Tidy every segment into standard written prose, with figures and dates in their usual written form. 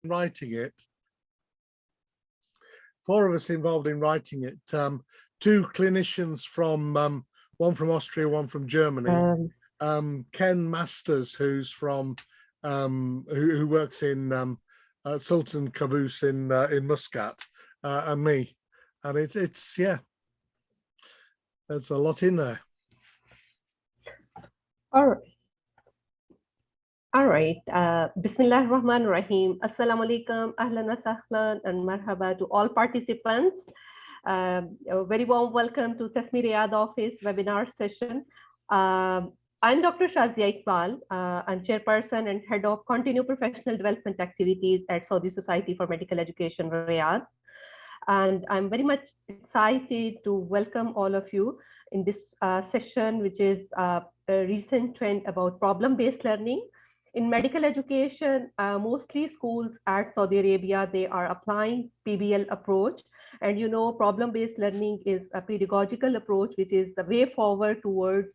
writing it. Four of us involved in writing it. Two clinicians from one from Austria, one from Germany. Ken Masters, who's from who works in Sultan Qaboos in Muscat, and me, and it's yeah, there's a lot in there. All right. Bismillah ar-Rahman ar-Rahim. Assalamu alaikum, ahlan wa sahlan, and marhaba to all participants. A very warm welcome to Sesame Riyadh Office webinar session. I'm Dr. Shazia Iqbal. I'm chairperson and head of Continued Professional Development Activities at Saudi Society for Medical Education, Riyadh. And I'm very much excited to welcome all of you in this session, which is a recent trend about problem-based learning. In medical education, mostly schools at Saudi Arabia, they are applying PBL approach. And you know, problem-based learning is a pedagogical approach, which is the way forward towards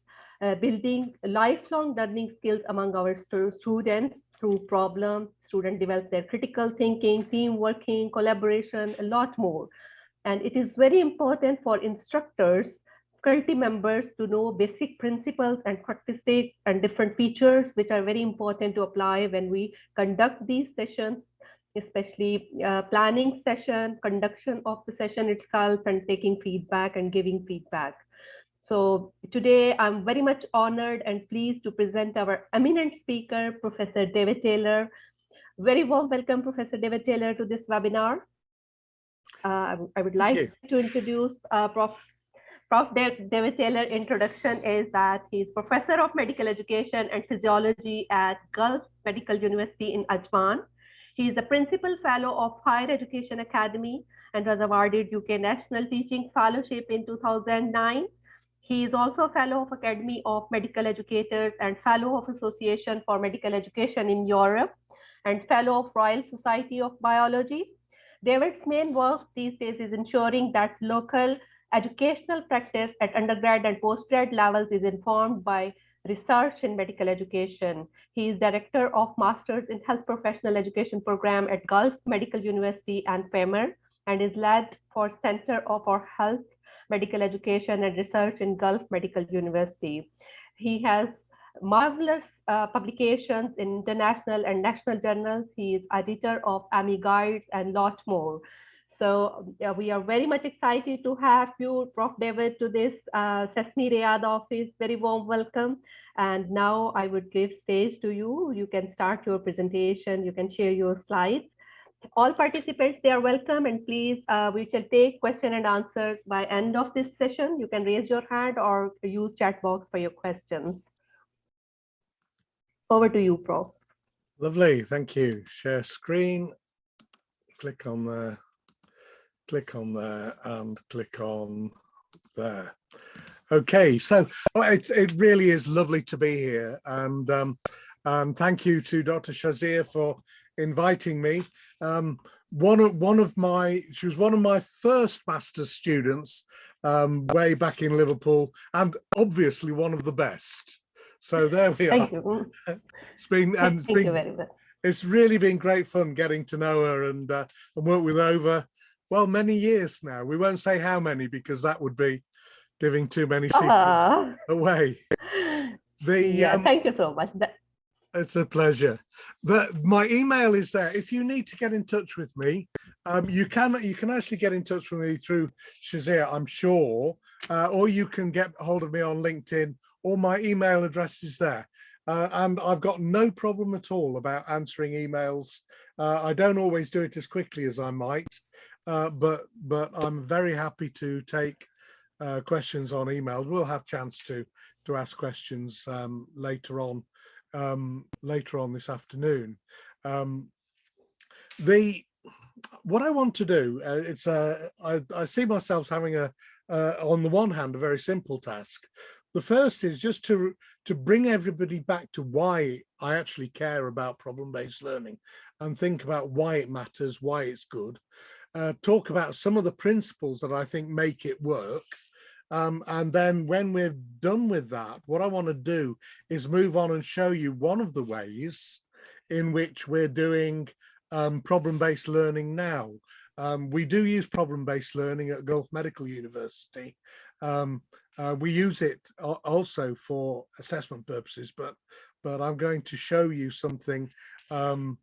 building lifelong learning skills among our students through problem. Students develop their critical thinking, team working, collaboration, a lot more. And it is very important for instructors, faculty members to know basic principles and characteristics and different features, which are very important to apply when we conduct these sessions, especially planning session, conduction of the session itself, and taking feedback and giving feedback. So today I'm very much honored and pleased to present our eminent speaker, Professor David Taylor. Very warm welcome, Professor David Taylor, to this webinar. I would like to introduce Prof. David Taylor. Introduction is that he's Professor of Medical Education and Physiology at Gulf Medical University in Ajman. He is a Principal Fellow of Higher Education Academy and was awarded UK National Teaching Fellowship in 2009. He is also a Fellow of Academy of Medical Educators and Fellow of Association for Medical Education in Europe and Fellow of Royal Society of Biology. David's main work these days is ensuring that local educational practice at undergrad and postgrad levels is informed by research in medical education. He is Director of Masters in Health Professional Education Program at Gulf Medical University and PEMER, and is led for Center for Health, Medical Education and Research in Gulf Medical University. He has marvelous publications in international and national journals. He is editor of AMI Guides and lot more. So we are very much excited to have you, Prof. David, to this Sesame Riyadh office. Very warm welcome. And now I would give stage to you. You can start your presentation. You can share your slides. All participants, they are welcome. And please, we shall take question and answer by end of this session. You can raise your hand or use chat box for your questions. Over to you, Prof. Lovely, thank you. Share screen, click on there, and click on there. Okay, so it really is lovely to be here, and thank you to Dr. Shazia for inviting me. She was one of my first master's students way back in Liverpool, and obviously one of the best. So there we are. Thank you. Thank you very much. It's really been great fun getting to know her and work with over, well, many years now. We won't say how many because that would be giving too many secrets away. Thank you so much. It's a pleasure. My email is there. If you need to get in touch with me, you can actually get in touch with me through Shazia, I'm sure, or you can get hold of me on LinkedIn, or my email address is there. And I've got no problem at all about answering emails. I don't always do it as quickly as I might, but I'm very happy to take questions on email. We'll have chance to ask questions later on this afternoon. What I want to do, I see myself having on the one hand, a very simple task. The first is just to bring everybody back to why I actually care about problem-based learning and think about why it matters, why it's good, talk about some of the principles that I think make it work. And then when we're done with that, what I want to do is move on and show you one of the ways in which we're doing problem-based learning now. We do use problem-based learning at Gulf Medical University. We use it also for assessment purposes, but I'm going to show you something. I'm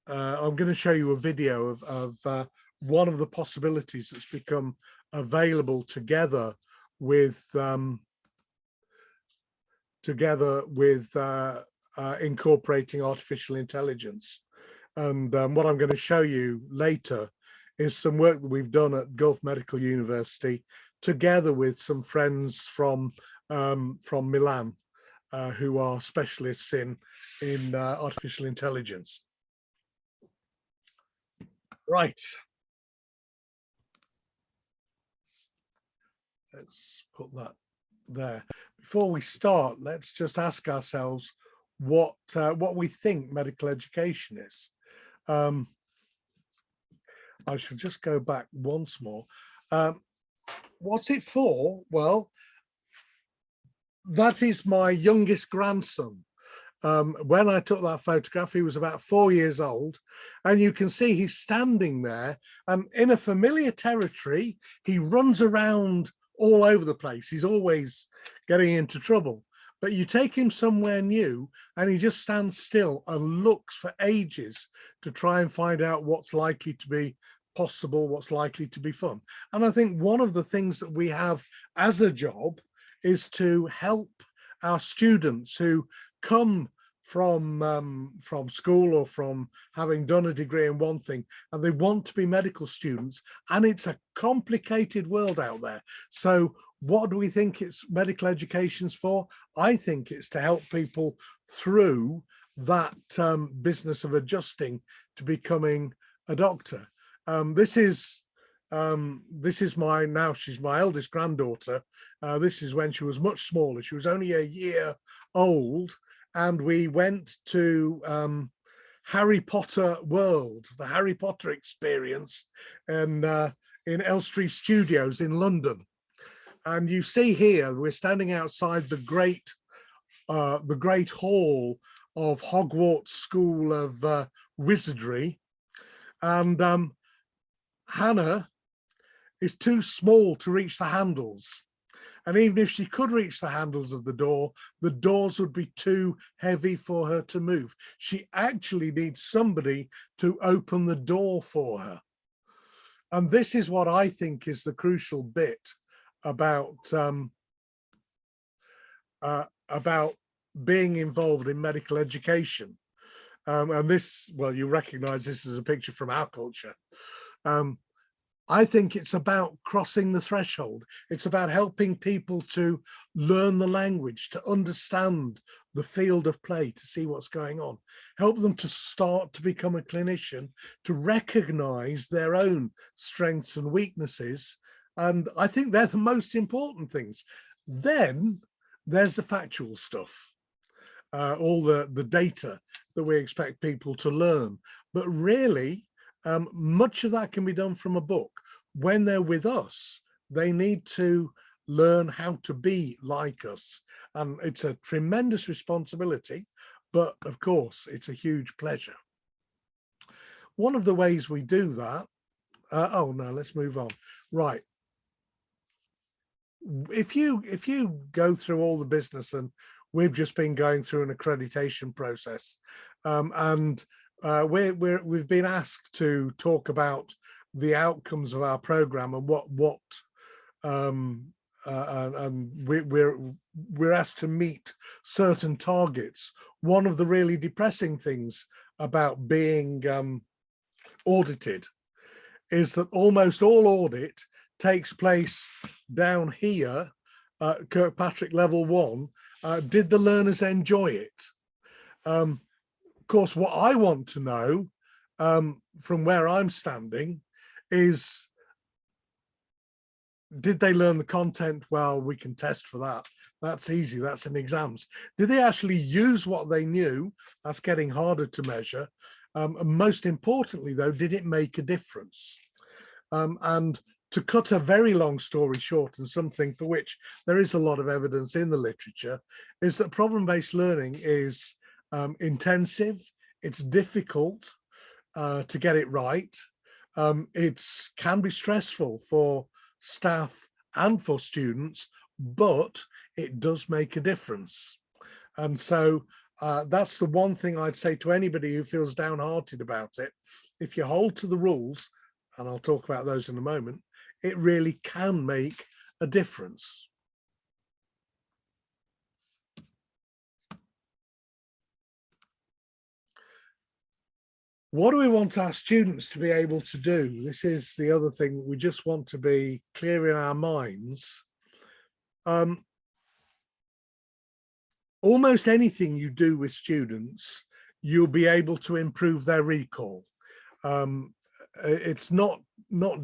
going to show you a video of one of the possibilities that's become available together with incorporating artificial intelligence. And what I'm going to show you later is some work that we've done at Gulf Medical University together with some friends from Milan who are specialists in artificial intelligence. Right. Let's put that there. Before we start, let's just ask ourselves what we think medical education is. I should just go back once more. What's it for? Well, that is my youngest grandson. When I took that photograph, he was about 4 years old, and you can see he's standing there and in a familiar territory. He runs around all over the place. He's always getting into trouble, but you take him somewhere new and he just stands still and looks for ages to try and find out what's likely to be possible, what's likely to be fun. And I think one of the things that we have as a job is to help our students who come from school or from having done a degree in one thing and they want to be medical students, and it's a complicated world out there. So what do we think it's medical education's for? I think it's to help people through that business of adjusting to becoming a doctor. This is my, now she's my eldest granddaughter. This is when she was much smaller. She was only a year old, and we went to Harry Potter World, the Harry Potter experience, in Elstree Studios in London. And you see here, we're standing outside the great hall of Hogwarts School of Wizardry, and Hannah is too small to reach the handles. And even if she could reach the handles of the doors would be too heavy for her to move. She actually needs somebody to open the door for her. And this is what I think is the crucial bit about being involved in medical education. And this, well, you recognize this as a picture from our culture. I think it's about crossing the threshold. It's about helping people to learn the language, to understand the field of play, to see what's going on, help them to start to become a clinician, to recognize their own strengths and weaknesses. And I think they're the most important things. Then there's the factual stuff, all the data that we expect people to learn. But really, much of that can be done from a book. When they're with us, they need to learn how to be like us. And it's a tremendous responsibility, but of course, it's a huge pleasure. One of the ways we do that, oh no, let's move on. Right. If you go through all the business, and we've just been going through an accreditation process, and we've been asked to talk about the outcomes of our program and and we're asked to meet certain targets. One of the really depressing things about being audited is that almost all audit takes place down here at Kirkpatrick level 1. Did the learners enjoy it? Of course, what I want to know from where I'm standing is, did they learn the content well? We can test for that. That's easy. That's in exams. Did they actually use what they knew? That's getting harder to measure. And most importantly, though, did it make a difference? And to cut a very long story short, and something for which there is a lot of evidence in the literature, is that problem-based learning is intensive, it's difficult, to get it right. It can be stressful for staff and for students, but it does make a difference. And so that's the one thing I'd say to anybody who feels downhearted about it. If you hold to the rules, and I'll talk about those in a moment, it really can make a difference. What do we want our students to be able to do? This is the other thing. We just want to be clear in our minds. Almost anything you do with students, you'll be able to improve their recall. It's not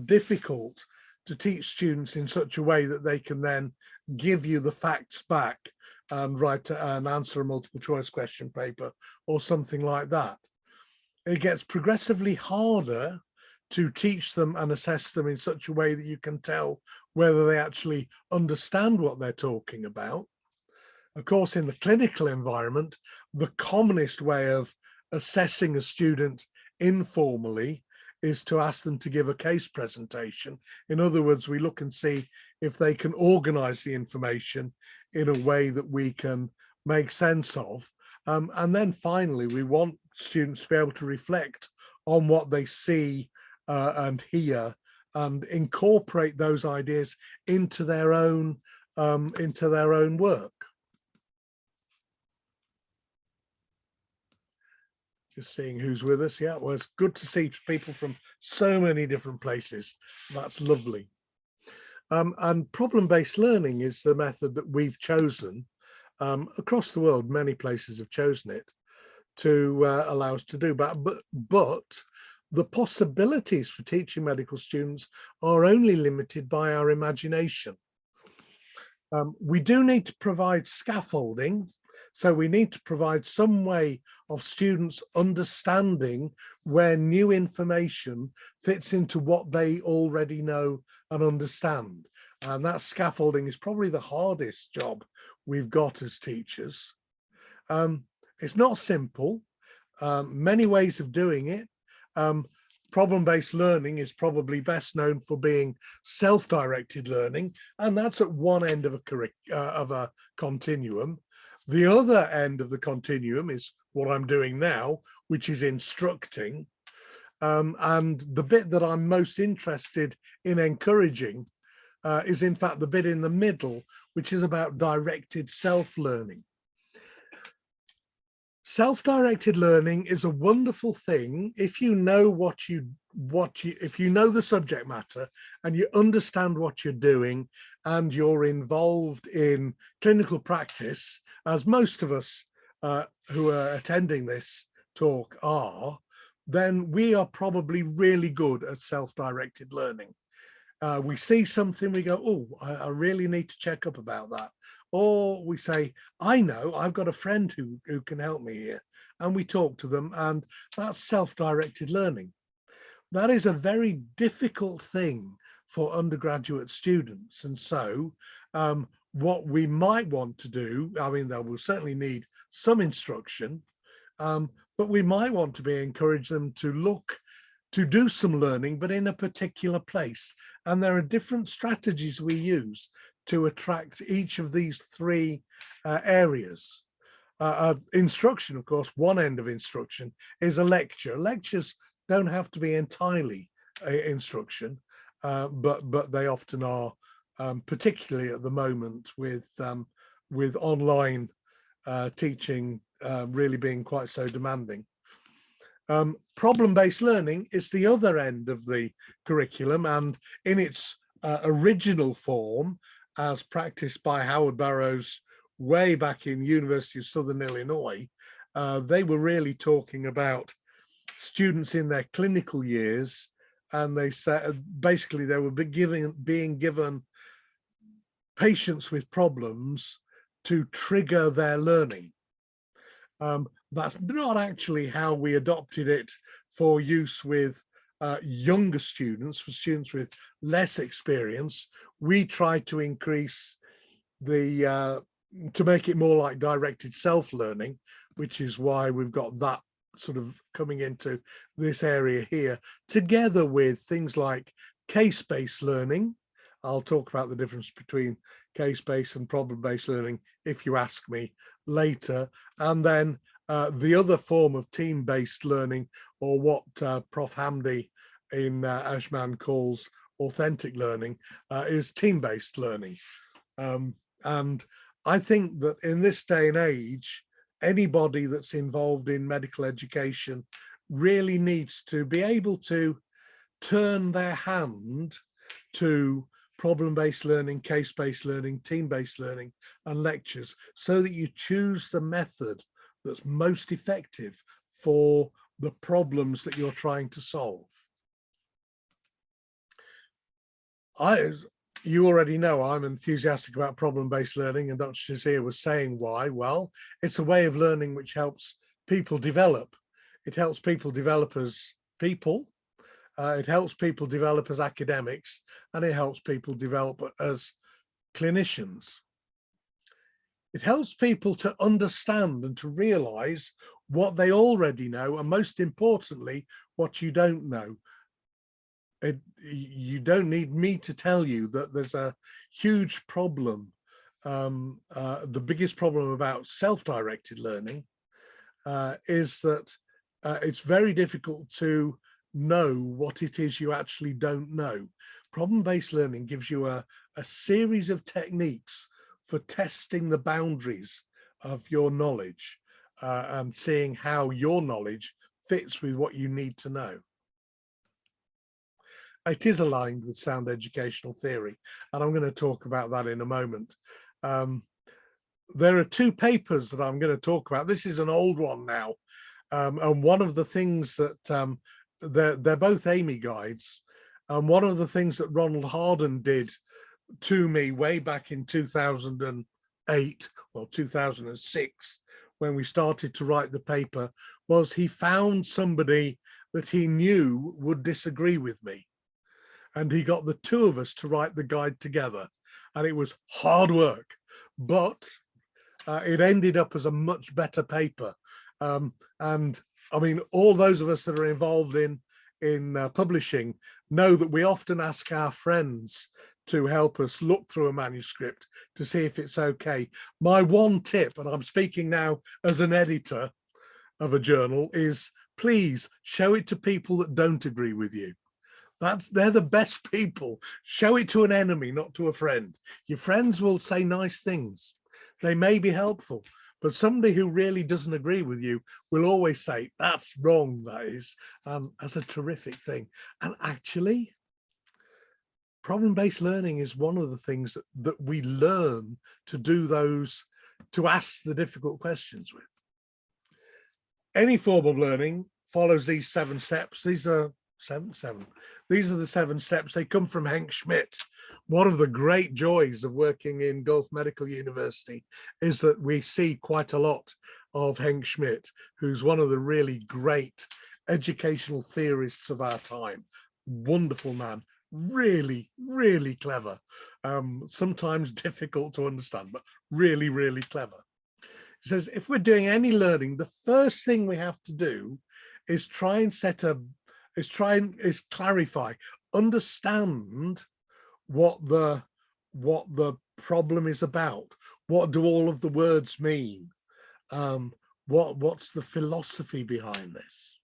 difficult to teach students in such a way that they can then give you the facts back and write and answer a multiple choice question paper or something like that. It gets progressively harder to teach them and assess them in such a way that you can tell whether they actually understand what they're talking about. Of course, in the clinical environment, the commonest way of assessing a student informally is to ask them to give a case presentation. In other words, we look and see if they can organize the information in a way that we can make sense of. And then finally, we want students to be able to reflect on what they see and hear and incorporate those ideas into their own work. Just seeing who's with us. Yeah, well, it's good to see people from so many different places. That's lovely. And problem-based learning is the method that we've chosen. Across the world, many places have chosen it to allow us to do that. But the possibilities for teaching medical students are only limited by our imagination. We do need to provide scaffolding. So we need to provide some way of students understanding where new information fits into what they already know and understand. And that scaffolding is probably the hardest job we've got as teachers. It's not simple. Many ways of doing it. Problem-based learning is probably best known for being self-directed learning, and that's at one end of a continuum. The other end of the continuum is what I'm doing now, which is instructing. And the bit that I'm most interested in encouraging is in fact the bit in the middle, which is about directed self-learning. Self-directed learning is a wonderful thing if you know if you know the subject matter and you understand what you're doing and you're involved in clinical practice, as most of us who are attending this talk are, then we are probably really good at self-directed learning. We see something, we go, oh, I really need to check up about that. Or we say, I know, I've got a friend who can help me here. And we talk to them, and that's self-directed learning. That is a very difficult thing for undergraduate students. And so what we might want to do, I mean, they will certainly need some instruction, but we might want to encourage them to do some learning, but in a particular place. And there are different strategies we use to attract each of these three areas. Instruction, of course, one end of instruction is a lecture. Lectures don't have to be entirely instruction, but they often are, particularly at the moment with online teaching really being quite so demanding. Problem-based learning is the other end of the curriculum, and in its original form, as practiced by Howard Burroughs way back in University of Southern Illinois, they were really talking about students in their clinical years, and they said basically they were being given patients with problems to trigger their learning. That's not actually how we adopted it for use with younger students, for students with less experience. We tried to increase to make it more like directed self-learning, which is why we've got that sort of coming into this area here, together with things like case-based learning. I'll talk about the difference between case-based and problem-based learning if you ask me later. And then the other form of team-based learning, or what Prof. Hamdi in Ashman calls authentic learning, is team-based learning. And I think that in this day and age, anybody that's involved in medical education really needs to be able to turn their hand to problem-based learning, case-based learning, team-based learning, and lectures, so that you choose the method that's most effective for the problems that you're trying to solve. You already know I'm enthusiastic about problem-based learning, and Dr. Shazia was saying why. Well, it's a way of learning which helps people develop. It helps people develop as people, it helps people develop as academics, and it helps people develop as clinicians. It helps people to understand and to realize what they already know, and most importantly, what you don't know. You don't need me to tell you that there's a huge problem. The biggest problem about self-directed learning is that it's very difficult to know what it is you actually don't know. Problem-based learning gives you a series of techniques for testing the boundaries of your knowledge and seeing how your knowledge fits with what you need to know. It is aligned with sound educational theory, and I'm going to talk about that in a moment. There are two papers that I'm going to talk about. This is an old one now, and one of the things that they're both Amy guides, and one of the things that Ronald Harden did to me way back in 2008, well 2006, when we started to write the paper, was he found somebody that he knew would disagree with me. And he got the two of us to write the guide together, and it was hard work, but it ended up as a much better paper. And I mean, all those of us that are involved in publishing know that we often ask our friends to help us look through a manuscript to see if it's okay. My one tip, and I'm speaking now as an editor of a journal, is please show it to people that don't agree with you. They're the best people. Show it to an enemy, not to a friend. Your friends will say nice things. They may be helpful, but somebody who really doesn't agree with you will always say, that's wrong, that is. That's a terrific thing. And actually, problem-based learning is one of the things that we learn to do those, to ask the difficult questions with. Any form of learning follows these 7 steps. These are These are the 7 steps. They come from Henk Schmidt. One of the great joys of working in Gulf Medical University is that we see quite a lot of Henk Schmidt, who's one of the really great educational theorists of our time. Wonderful man, really, really clever. Sometimes difficult to understand, but really, really clever. He says, if we're doing any learning, the first thing we have to do is try and clarify, understand what the problem is about. What do all of the words mean? What's the philosophy behind this?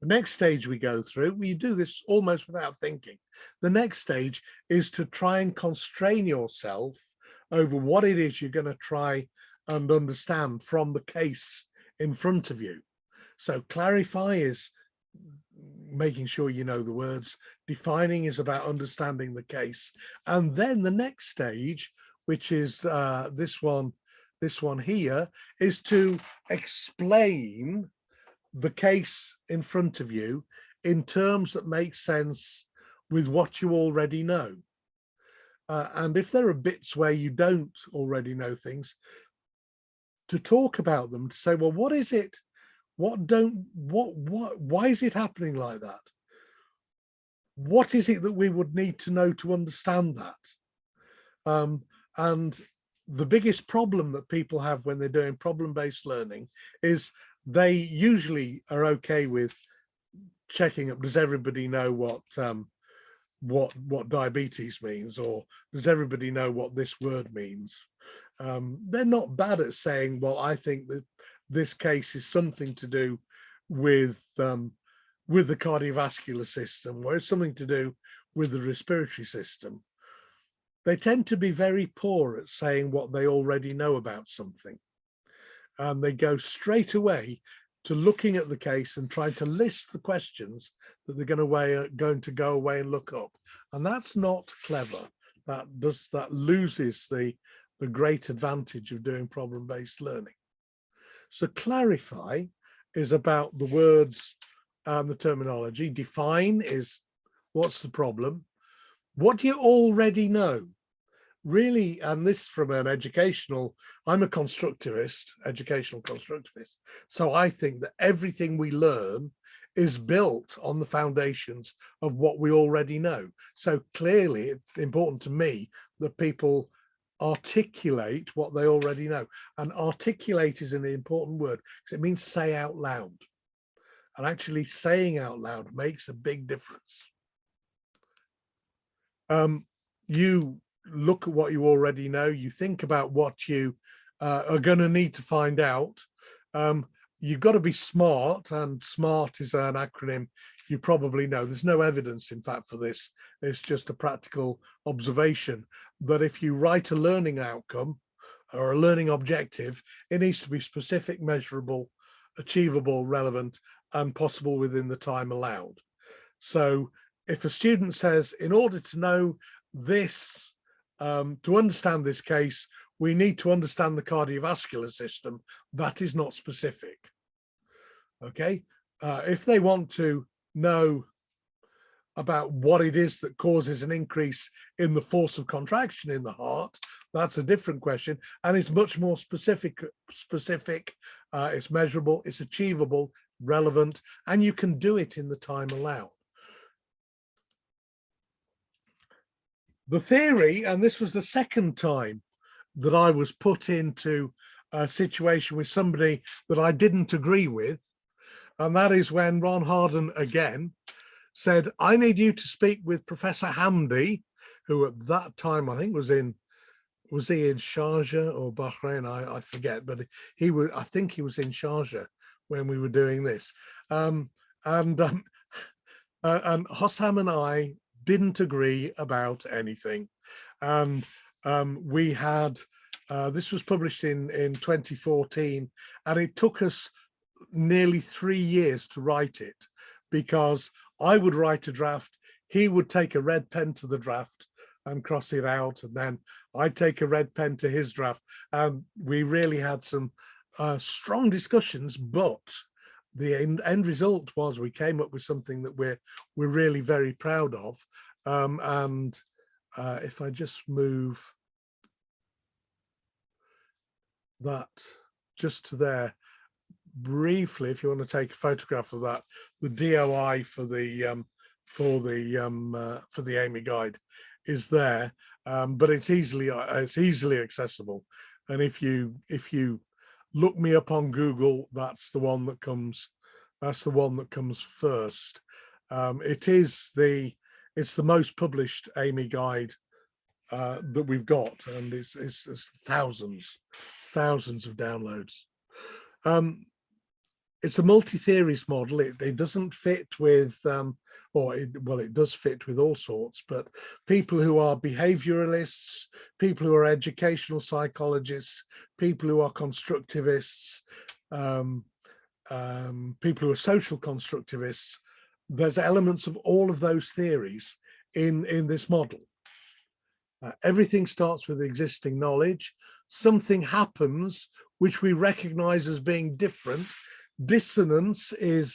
The next stage we go through, we do this almost without thinking. The next stage is to try and constrain yourself over what it is you're going to try and understand from the case in front of you. So clarify is making sure you know the words. Defining is about understanding the case. And then the next stage, which is this one here, is to explain the case in front of you in terms that make sense with what you already know. And if there are bits where you don't already know things, to talk about them, to say, well, what is it? Why is it happening like that? What is it that we would need to know to understand that? And the biggest problem that people have when they're doing problem-based learning is they usually are okay with checking up. Does everybody know what diabetes means, or does everybody know what this word means? They're not bad at saying, well, I think that this case is something to do with the cardiovascular system, or it's something to do with the respiratory system. They tend to be very poor at saying what they already know about something. And they go straight away to looking at the case and trying to list the questions that they're going to go away and look up. And that's not clever. That loses the great advantage of doing problem-based learning. So clarify is about the words and the terminology. Define is what's the problem. What do you already know? Really, and this from an I'm a constructivist, educational constructivist. So I think that everything we learn is built on the foundations of what we already know. So clearly it's important to me that people articulate what they already know. And articulate is an important word because it means say out loud. And actually saying out loud makes a big difference. You look at what you already know, you think about what you are going to need to find out. You've got to be smart, and SMART is an acronym you probably know. There's no evidence, in fact, for this. It's just a practical observation that if you write a learning outcome or a learning objective, it needs to be specific, measurable, achievable, relevant, and possible within the time allowed. So if a student says, in order to know this, to understand this case, we need to understand the cardiovascular system, that is not specific. Okay, if they want to know about what it is that causes an increase in the force of contraction in the heart, that's a different question, and it's much more specific. It's measurable, it's achievable, relevant, and you can do it in the time allowed. The theory, and this was the second time that I was put into a situation with somebody that I didn't agree with, and that is when Ron Harden again said, I need you to speak with Professor Hamdi, who at that time I think was he in Sharjah or Bahrain? I forget, but I think he was in Sharjah when we were doing this. And Hossam and I didn't agree about anything. And we had, this was published in 2014, and it took us nearly 3 years to write it, because I would write a draft, he would take a red pen to the draft and cross it out, and then I'd take a red pen to his draft. And we really had some strong discussions, but the end result was we came up with something that we're really very proud of. If I just move that just to there briefly, if you want to take a photograph of that, the DOI for the AMI guide is there, but it's easily accessible. And if you look me up on Google, that's the one that comes first. It's the most published AMI guide that we've got, and it's thousands of downloads. It's a multi-theories model. It doesn't fit with, it does fit with all sorts, but people who are behavioralists, people who are educational psychologists, people who are constructivists, people who are social constructivists, there's elements of all of those theories in this model. Everything starts with existing knowledge. Something happens which we recognize as being different. Dissonance is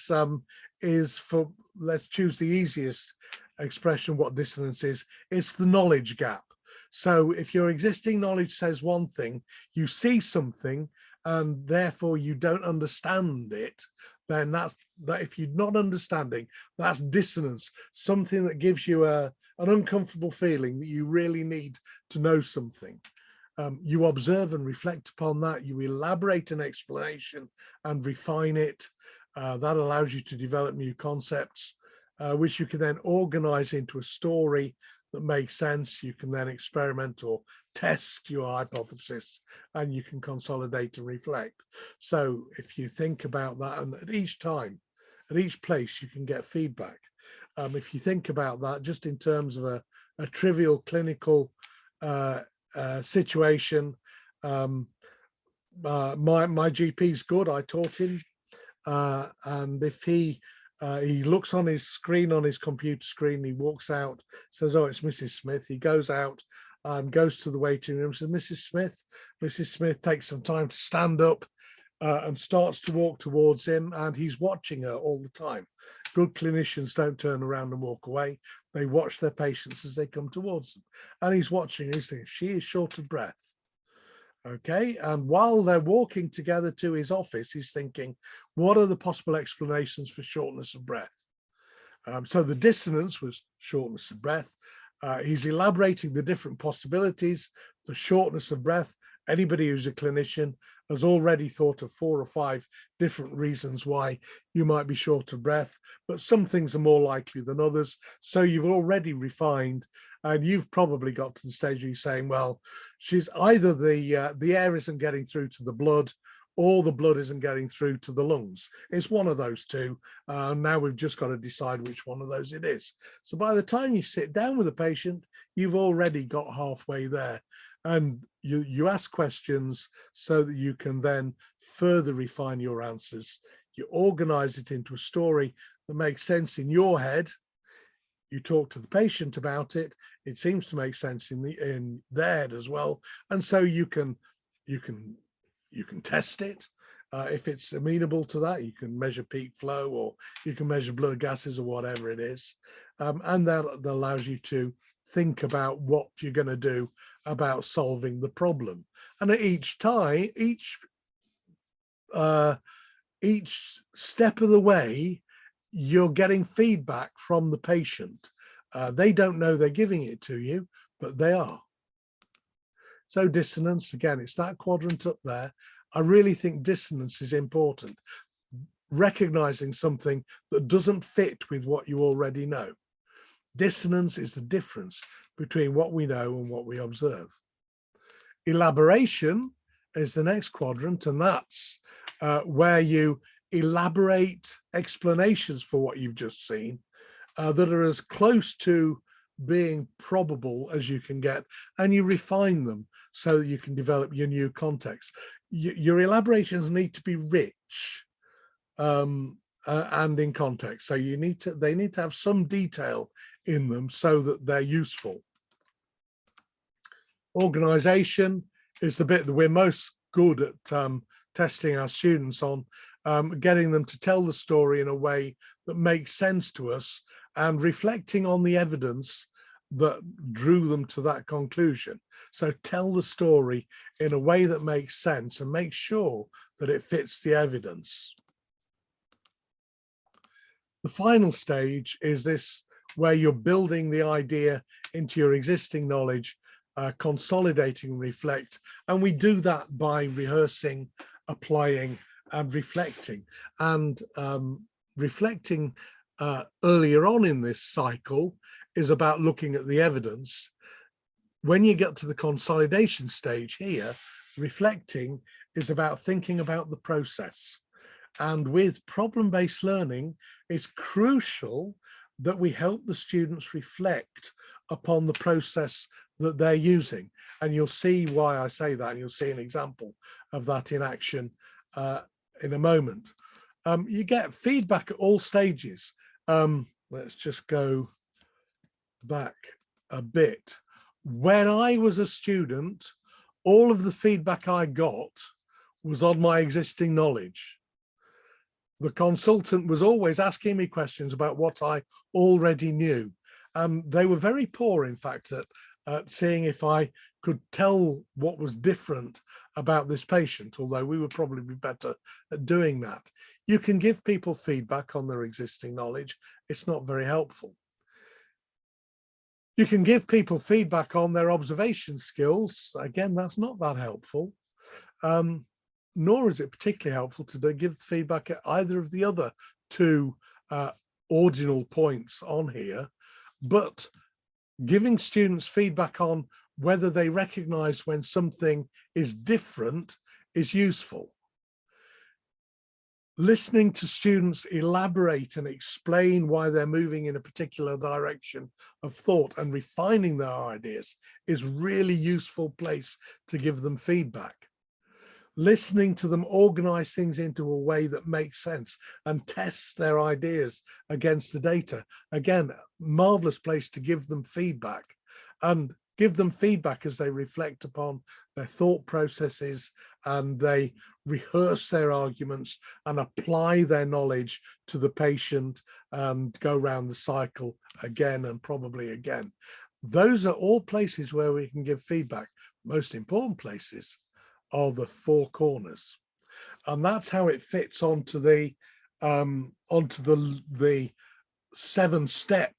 for, let's choose the easiest expression, what dissonance is. It's the knowledge gap. So if your existing knowledge says one thing, you see something and therefore you don't understand it, then that if you're not understanding, that's dissonance, something that gives you an uncomfortable feeling that you really need to know something. You observe and reflect upon that. You elaborate an explanation and refine it. That allows you to develop new concepts, which you can then organize into a story that makes sense. You can then experiment or test your hypothesis, and you can consolidate and reflect. So if you think about that, and at each time, at each place, you can get feedback. If you think about that just in terms of a trivial clinical situation, my GP's good. I taught him, and if he looks on his screen, on his computer screen, he walks out, says, "Oh, it's Mrs. Smith." He goes out and goes to the waiting room, says, "Mrs. Smith." Mrs. Smith takes some time to stand up and starts to walk towards him, and he's watching her all the time. Good clinicians don't turn around and walk away. They watch their patients as they come towards them. And he's watching, he's thinking, she is short of breath. Okay, and while they're walking together to his office, he's thinking, what are the possible explanations for shortness of breath? So the dissonance was shortness of breath. He's elaborating the different possibilities for shortness of breath. Anybody who's a clinician has already thought of 4 or 5 different reasons why you might be short of breath, but some things are more likely than others. So you've already refined, and you've probably got to the stage where you're saying, well, she's either the air isn't getting through to the blood, or the blood isn't getting through to the lungs. It's one of those two. Now we've just got to decide which one of those it is. So by the time you sit down with a patient, you've already got halfway there. And you ask questions so that you can then further refine your answers. You organize it into a story that makes sense in your head. You talk to the patient about it. It seems to make sense in their head as well. And so you can test it. If it's amenable to that, you can measure peak flow, or you can measure blood gases, or whatever it is. And that allows you to think about what you're going to do about solving the problem. And at each time, each step of the way, you're getting feedback from the patient. They don't know they're giving it to you, but they are. So dissonance, again, it's that quadrant up there. I really think dissonance is important. Recognizing something that doesn't fit with what you already know. Dissonance is the difference between what we know and what we observe. Elaboration is the next quadrant, and that's where you elaborate explanations for what you've just seen that are as close to being probable as you can get, and you refine them so that you can develop your new context. Your elaborations need to be rich and in context. So they need to have some detail in them so that they're useful. Organization is the bit that we're most good at testing our students on, getting them to tell the story in a way that makes sense to us and reflecting on the evidence that drew them to that conclusion. So tell the story in a way that makes sense and make sure that it fits the evidence. The final stage is this, where you're building the idea into your existing knowledge, consolidating and reflect. And we do that by rehearsing, applying and reflecting. And reflecting earlier on in this cycle is about looking at the evidence. When you get to the consolidation stage here, reflecting is about thinking about the process. And with problem-based learning, it's crucial that we help the students reflect upon the process that they're using. And you'll see why I say that, and you'll see an example of that in action in a moment. You get feedback at all stages. Let's just go back a bit. When I was a student, all of the feedback I got was on my existing knowledge. The consultant was always asking me questions about what I already knew. They were very poor, in fact, at seeing if I could tell what was different about this patient, although we would probably be better at doing that. You can give people feedback on their existing knowledge. It's not very helpful. You can give people feedback on their observation skills. Again, that's not that helpful. Nor is it particularly helpful to give feedback at either of the other two ordinal points on here, but giving students feedback on whether they recognize when something is different is useful. Listening to students elaborate and explain why they're moving in a particular direction of thought and refining their ideas is really useful place to give them feedback. Listening to them organize things into a way that makes sense and test their ideas against the data. Again, marvelous place to give them feedback, and give them feedback as they reflect upon their thought processes and they rehearse their arguments and apply their knowledge to the patient and go around the cycle again and probably again. Those are all places where we can give feedback. Most important places are the four corners, and that's how it fits onto the 7-step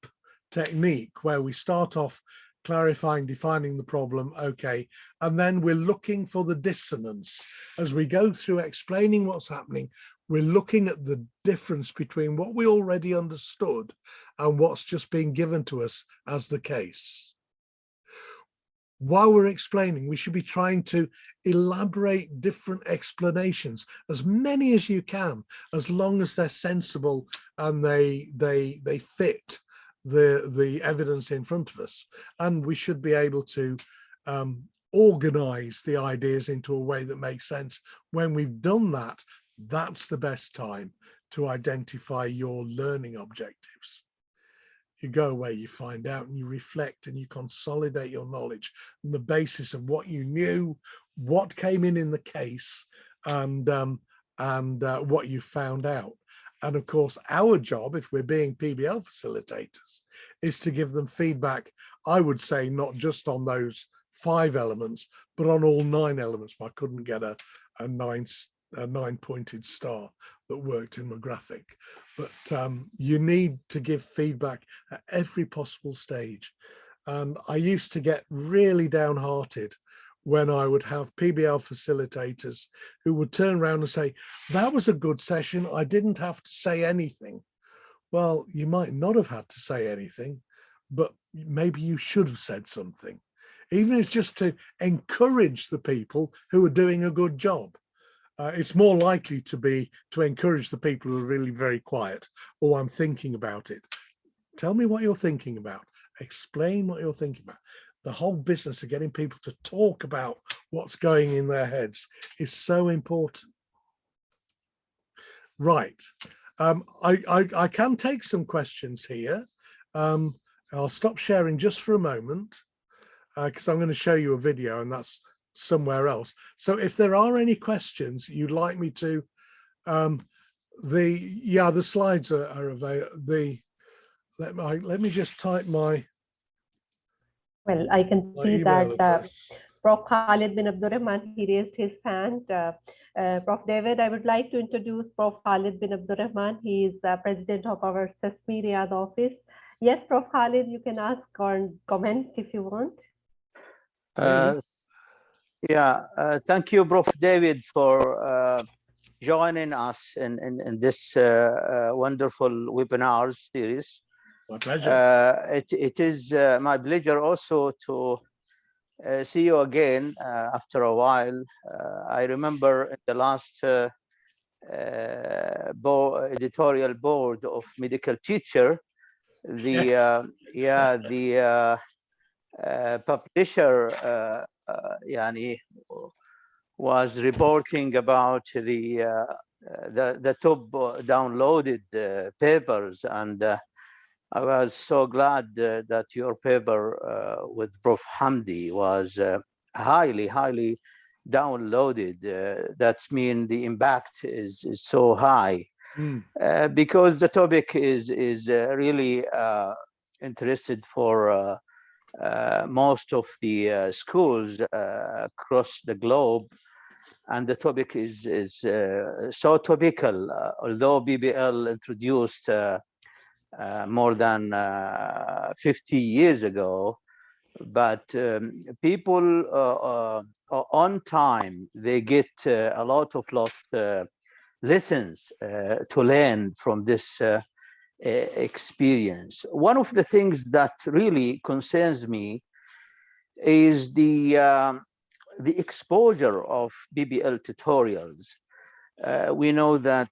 technique, where we start off clarifying, defining the problem, okay, and then we're looking for the dissonance as we go through explaining what's happening. We're looking at the difference between what we already understood and what's just being given to us as the case. While we're explaining, we should be trying to elaborate different explanations, as many as you can, as long as they're sensible and they fit the evidence in front of us. And we should be able to organize the ideas into a way that makes sense. When we've done that, that's the best time to identify your learning objectives. You go away, you find out, and you reflect, and you consolidate your knowledge on the basis of what you knew, what came in the case, and what you found out. And of course, our job, if we're being PBL facilitators, is to give them feedback, I would say, not just on those 5 elements, but on all 9 elements. I couldn't get a 9-pointed star that worked in my graphic. But you need to give feedback at every possible stage. And I used to get really downhearted when I would have PBL facilitators who would turn around and say, that was a good session, I didn't have to say anything. Well, you might not have had to say anything, but maybe you should have said something, even if it's just to encourage the people who are doing a good job. It's more likely to encourage the people who are really very quiet. Oh, I'm thinking about it. Tell me what you're thinking about. Explain what you're thinking about. The whole business of getting people to talk about what's going in their heads is so important. Right. I can take some questions here. I'll stop sharing just for a moment because I'm going to show you a video, and that's somewhere else. So if there are any questions you'd like me to, the slides are available. Let me just type my. Well, I can see that Prof. Khalid bin Abdurrahman, he raised his hand. Prof. David, I would like to introduce Prof. Khalid bin Abdurrahman. He is president of our Sesame Riyadh office. Yes, Prof. Khalid, you can ask or comment if you want. Thank you, Prof. David, for joining us in this wonderful webinar series. My pleasure. It is my pleasure also to see you again after a while. I remember in the last editorial board of medical teacher, the publisher was reporting about the top downloaded papers, and I was so glad that your paper with Prof. Hamdi was highly downloaded. That's mean the impact is so high because the topic is really interested for most of the schools across the globe, and the topic is so topical. Although PBL introduced more than 50 years ago. But people on time, they get a lot of lessons to learn from this experience. One of the things that really concerns me is the exposure of PBL tutorials. We know that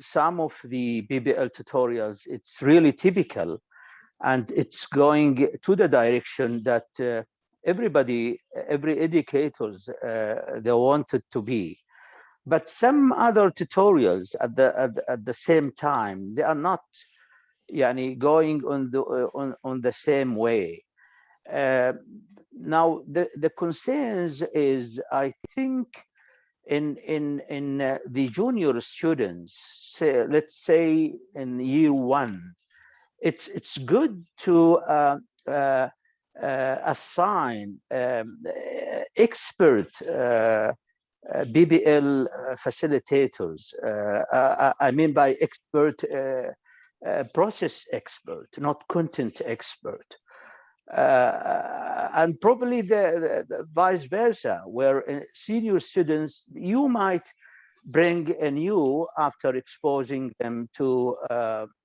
some of the PBL tutorials, it's really typical, and it's going to the direction that every educators, they want it to be. But some other tutorials at the same time, they are not going on the same way. Now the concerns is, I think, in the junior students, let's say in year one, it's good to assign expert PBL facilitators. I mean by expert, process expert, not content expert. And probably the vice versa, where senior students, you might bring a new after exposing them to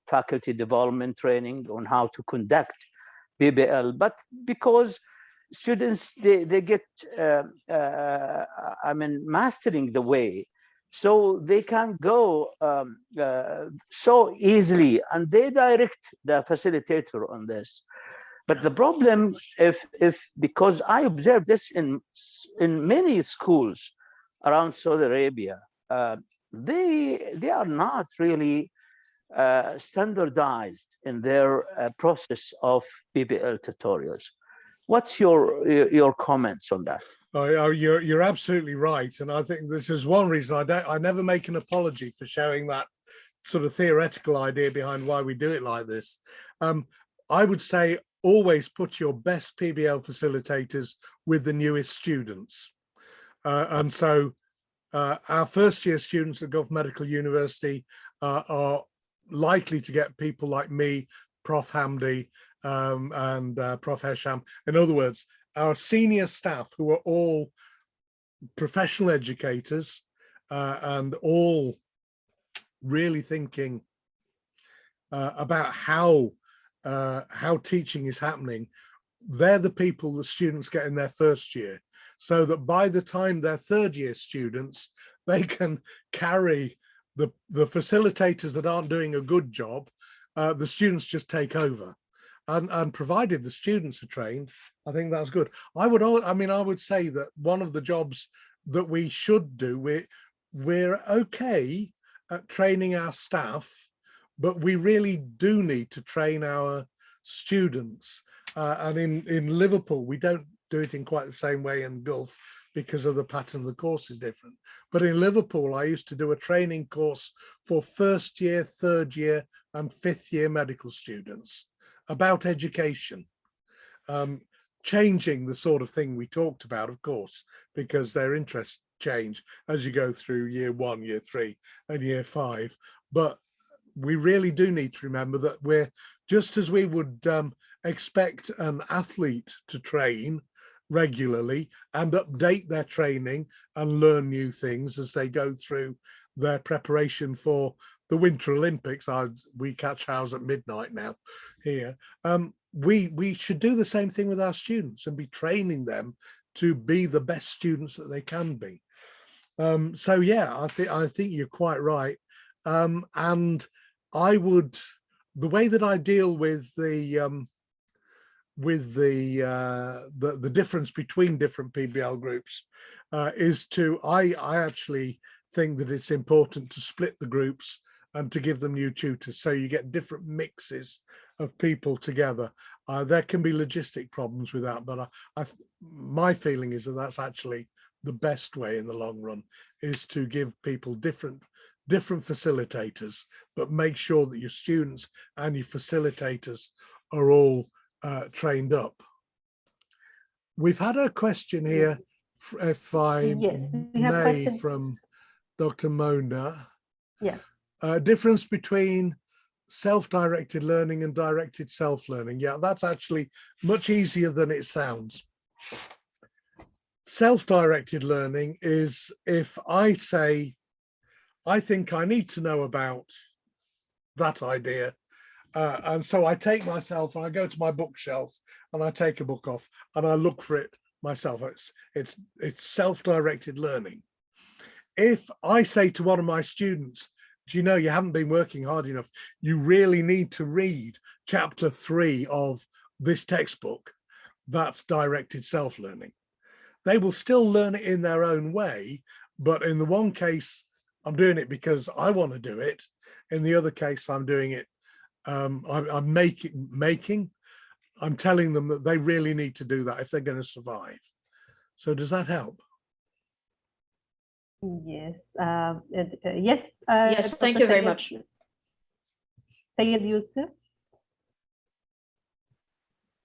faculty development training on how to conduct PBL, but because students, they get mastering the way, so they can go so easily, and they direct the facilitator on this. But the problem, if because I observed this in many schools around Saudi Arabia, they are not really standardized in their process of PBL tutorials. What's your comments on that? Oh, you're absolutely right, and I think this is one reason I never make an apology for showing that sort of theoretical idea behind why we do it like this. I would say always put your best PBL facilitators with the newest students, and so our first year students at Gulf Medical University are likely to get people like me, Prof Hamdi, and Prof Hesham. In other words, our senior staff, who are all professional educators and all really thinking about how teaching is happening, they're the people the students get in their first year, so that by the time they're third year students, they can carry the facilitators that aren't doing a good job. The students just take over, and provided the students are trained, I think that's good. I would say that one of the jobs that we should do, we're okay at training our staff, but we really do need to train our students. And in Liverpool, we don't do it in quite the same way in Gulf, because of the pattern of the course is different. But in Liverpool, I used to do a training course for first year, third year, and fifth year medical students about education, changing the sort of thing we talked about, of course, because their interests change as you go through year one, year three, and year five. But we really do need to remember that we're, just as we would expect an athlete to train regularly and update their training and learn new things as they go through their preparation for the Winter Olympics. We catch ours at midnight now here. We should do the same thing with our students and be training them to be the best students that they can be. So yeah, I think you're quite right. And I would, the way that I deal with the difference between different PBL groups is to, I actually think that it's important to split the groups and to give them new tutors, so you get different mixes of people together. There can be logistic problems with that, but my feeling is that that's actually the best way in the long run, is to give people different facilitators, but make sure that your students and your facilitators are all trained up. We've had a question here, if I may, from Dr. Mona. Yeah. Difference between self-directed learning and directed self-learning. Yeah, that's actually much easier than it sounds. Self-directed learning is if I say, I think I need to know about that idea. And so I take myself and I go to my bookshelf and I take a book off and I look for it myself. It's self-directed learning. If I say to one of my students, do you know, you haven't been working hard enough, you really need to read chapter 3 of this textbook, that's directed self-learning. They will still learn it in their own way, but in the one case, I'm doing it because I want to do it. In the other case, I'm doing it, I'm telling them that they really need to do that if they're going to survive. So does that help? Yes. Yes. Yes, thank you very much. Sayed Yusuf.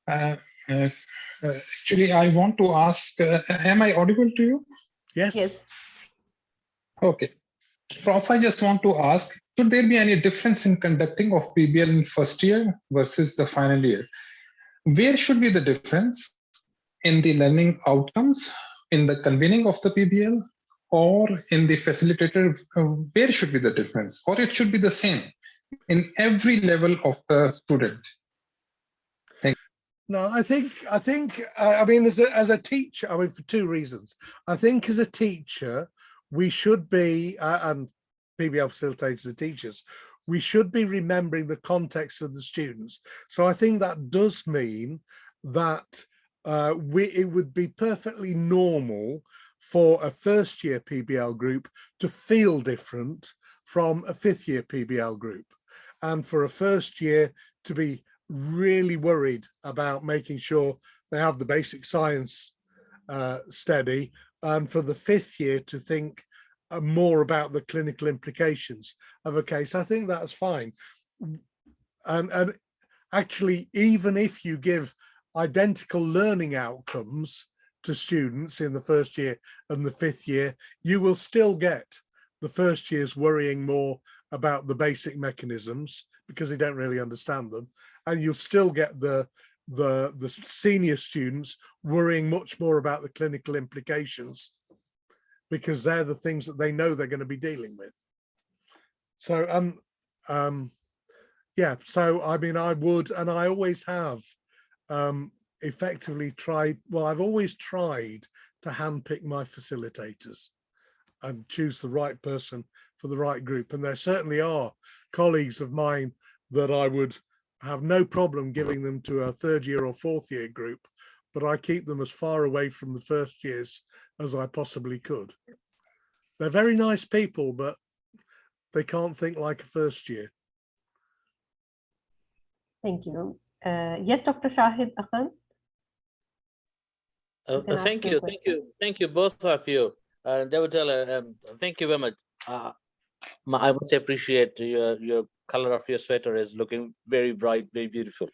Actually, I want to ask, am I audible to you? Yes. Yes. Okay. Prof, I just want to ask, should there be any difference in conducting of PBL in first year versus the final year? Where should be the difference? In the learning outcomes, in the convening of the PBL, or in the facilitator? Where should be the difference? Or it should be the same in every level of the student? No, I think, I mean, as a teacher, I mean, for two reasons. I think as a teacher, we should be, and PBL facilitators are teachers, we should be remembering the context of the students. So I think that does mean that it would be perfectly normal for a first year PBL group to feel different from a fifth year PBL group. And for a first year to be really worried about making sure they have the basic science steady, and for the fifth year to think more about the clinical implications of a case. I think that's fine. And actually, even if you give identical learning outcomes to students in the first year and the fifth year, you will still get the first years worrying more about the basic mechanisms because they don't really understand them, and you'll still get the senior students worrying much more about the clinical implications because they're the things that they know they're going to be dealing with. So yeah, so I mean, I would, and I always have effectively tried, well, I've always tried to handpick my facilitators and choose the right person for the right group. And there certainly are colleagues of mine that I would have no problem giving them to a third year or fourth year group, but I keep them as far away from the first years as I possibly could. They're very nice people, but they can't think like a first year. Thank you. Yes, Dr. Shahid Akhan. Thank you, both of you. David Taylor, thank you very much. I must appreciate your color of your sweater is looking very bright, very beautiful.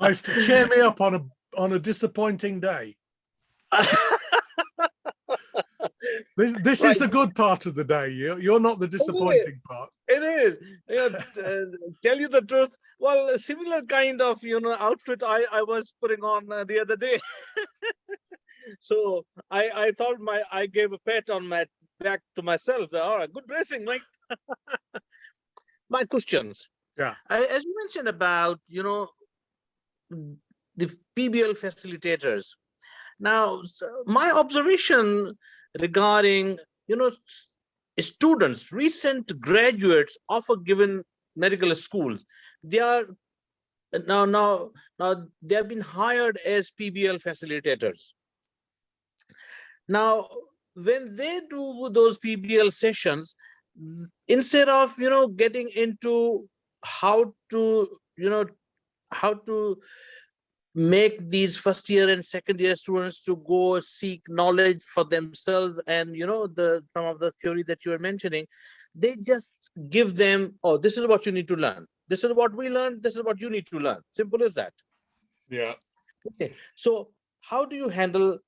Nice to cheer me up on a disappointing day. This Right. is the good part of the day. You're not the disappointing part. It is. Tell you the truth. Well, a similar kind of outfit I was putting on the other day. So I thought I gave a pat on my back to myself. All right, good dressing, right? My questions. Yeah. As you mentioned about the PBL facilitators. Now, my observation regarding students, recent graduates of a given medical schools, they are now they have been hired as PBL facilitators. Now, when they do those PBL sessions, instead of getting into how to make these first year and second year students to go seek knowledge for themselves and some of the theory that you were mentioning, they just give them, oh, this is what you need to learn, this is what we learned, this is what you need to learn. Simple as that. Yeah. Okay, so how do you handle,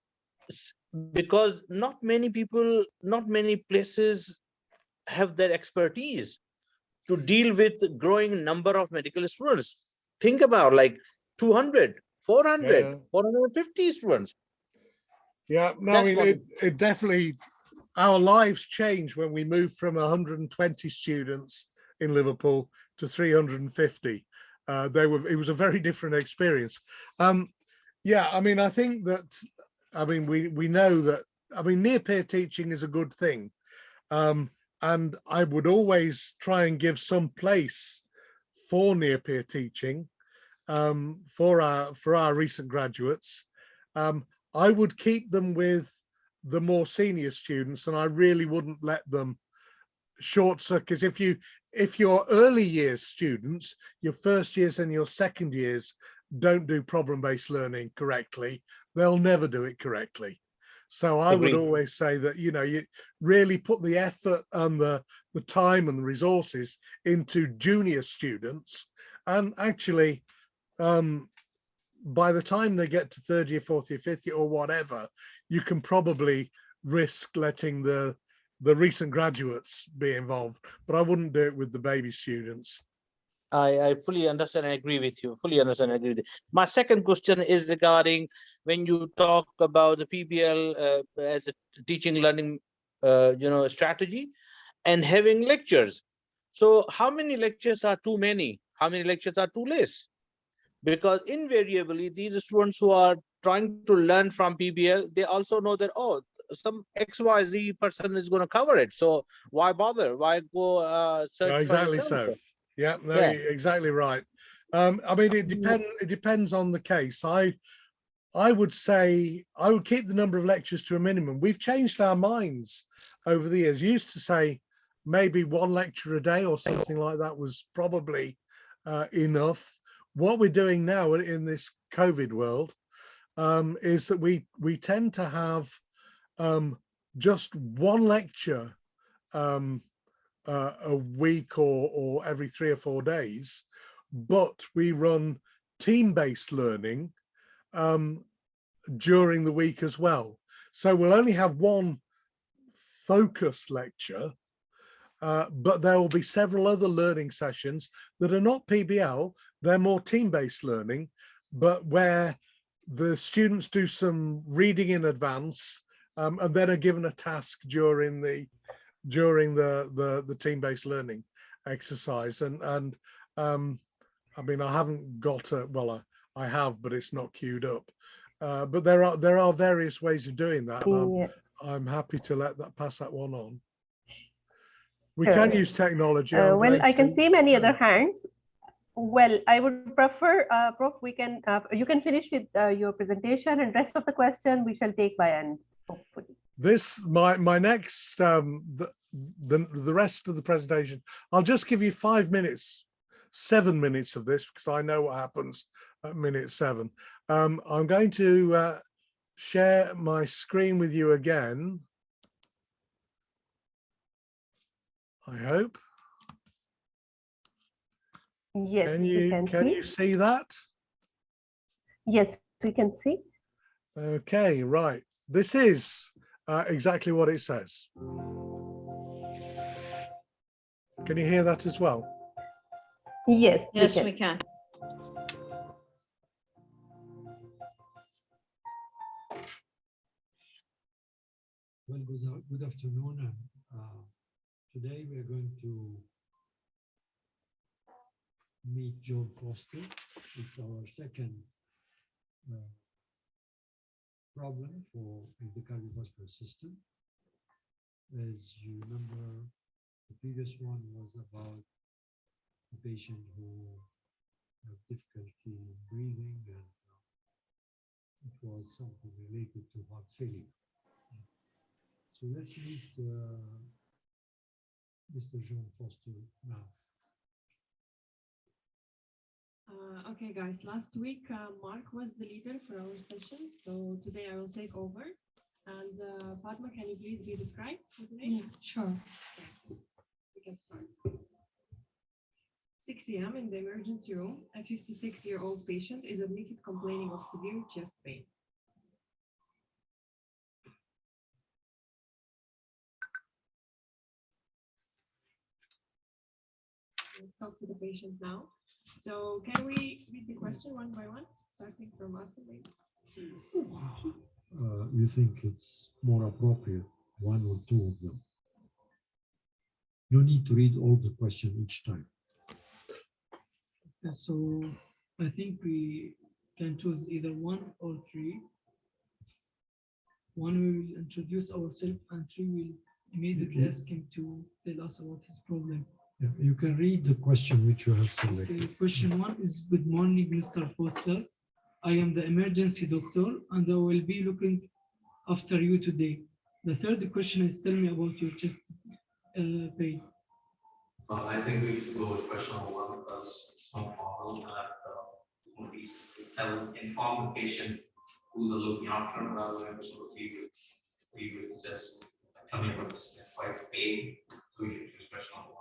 because not many people, not many places have that expertise. to deal with the growing number of medical students. Think about like 200, 400, Yeah. 450 students. Yeah, no, I That's mean, what it definitely, our lives changed when we moved from 120 students in Liverpool to 350. It was a very different experience. Yeah, I mean, I think that, I mean, we know that, I mean, near peer teaching is a good thing. And I would always try and give some place for near peer teaching for our recent graduates. I would keep them with the more senior students, and I really wouldn't let them short circuit. Because if your early years students, your first years and your second years don't do problem-based learning correctly, they'll never do it correctly. So I would Agreed. always say that, you know, you really put the effort and the time and the resources into junior students, and actually by the time they get to third year, fourth year, fifth year, or whatever, you can probably risk letting the recent graduates be involved, but I wouldn't do it with the baby students. I fully understand and agree with you. Fully understand and agree with you. My second question is regarding when you talk about the PBL as a teaching learning, strategy and having lectures. So how many lectures are too many? How many lectures are too less? Because invariably, these students who are trying to learn from PBL, they also know that, oh, some XYZ person is going to cover it. So why bother? Why go search for Exactly yourself? so. Yeah, no, Yeah. exactly right. I mean, it depends on the case. I would say I would keep the number of lectures to a minimum. We've changed our minds over the years. Used to say maybe one lecture a day or something like that was probably enough. What we're doing now in this COVID world is that we tend to have just one lecture a week or every 3 or 4 days, but we run team-based learning during the week as well. So we'll only have one focused lecture, but there will be several other learning sessions that are not PBL, they're more team-based learning, but where the students do some reading in advance and then are given a task during the team-based learning exercise. And I mean, I haven't got a, well, I have, but it's not queued up. But there are various ways of doing that, and I'm happy to pass that one on. We can use technology. Well, I can see many other hands. Well, I would prefer, Prof, you can finish with your presentation, and rest of the question we shall take by end, hopefully. My next the rest of the presentation, I'll just give you 5 minutes, 7 minutes of this, because I know what happens at minute 7. I'm going to share my screen with you again, I hope. Yes, can you see that? Yes, we can see. Okay, right. This is exactly what it says. Can you hear that as well? Yes, we can. Well, good afternoon. Today we are going to meet John Foster. It's our second problem for the cardiovascular system. As you remember, the previous one was about a patient who had difficulty in breathing, and it was something related to heart failure. So let's meet Mr. John Foster now. Okay, guys, last week Mark was the leader for our session, so today I will take over. And Fatma, can you please be described for today? Yeah, sure. Okay. We can start. 6 a.m. in the emergency room, a 56-year-old patient is admitted complaining of severe chest pain. talk to the patient now. So can we read the question one by one, starting from us? You think it's more appropriate, one or two of them? No need to read all the question each time. So I think we can choose either one or three. One, we will introduce ourselves, and three, will immediately ask him to tell us about his problem. Yeah, you can read the question which you have selected. Okay, question one is, good morning, Mr. Foster. I am the emergency doctor, and I will be looking after you today. The third question is, tell me about your chest pain. I think we should go with question number one because it's not formal that we inform the patient who's looking after him rather than sort of we would just coming with quite vague. So we should choose question number one.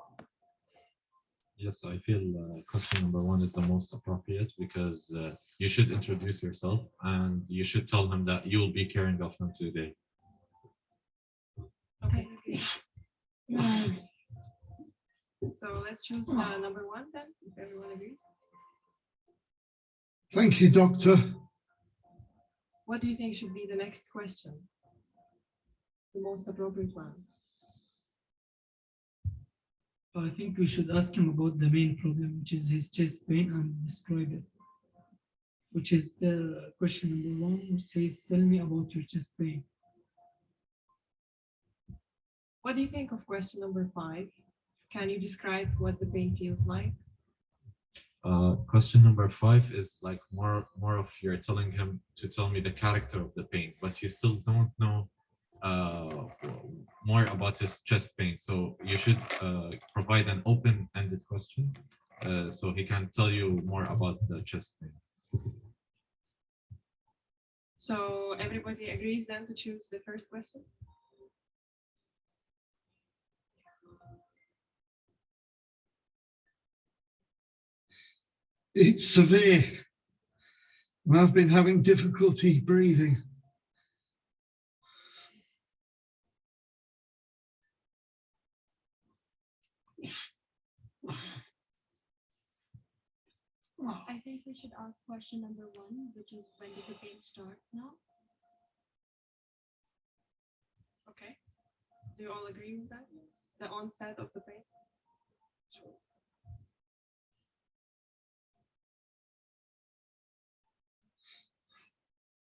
Yes, I feel question number one is the most appropriate because you should introduce yourself and you should tell him that you will be caring of him today. Okay. So let's choose number one then, if everyone agrees. Thank you, Doctor. What do you think should be the next question? The most appropriate one? I think we should ask him about the main problem, which is his chest pain, and describe it. Which is the question number one, which says, tell me about your chest pain. What do you think of question number 5? Can you describe what the pain feels like? Question number 5 is like more of you're telling him to tell me the character of the pain, but you still don't know more about his chest pain. So you should provide an open-ended question so he can tell you more about the chest pain. So everybody agrees then to choose the first question? It's severe, and I've been having difficulty breathing. I think we should ask question number 1, which is, when did the pain start now? Okay. Do you all agree with that? The onset of the pain? Sure.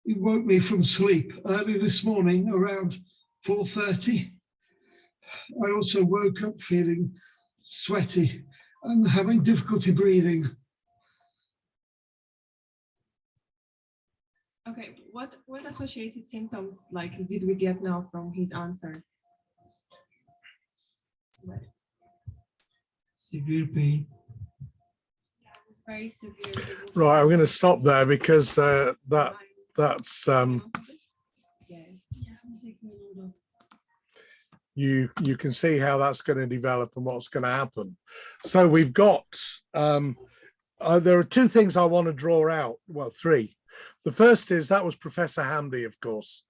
It woke me from sleep early this morning around 4:30. I also woke up feeling sweaty and having difficulty breathing. Okay, what associated symptoms like did we get now from his answer? Severe pain. Yeah, it was very severe. Right, I'm going to stop there because that's you can see how that's going to develop and what's going to happen. So we've got there are two things I want to draw out. Well, three. The first is that was Professor Hamdi, of course,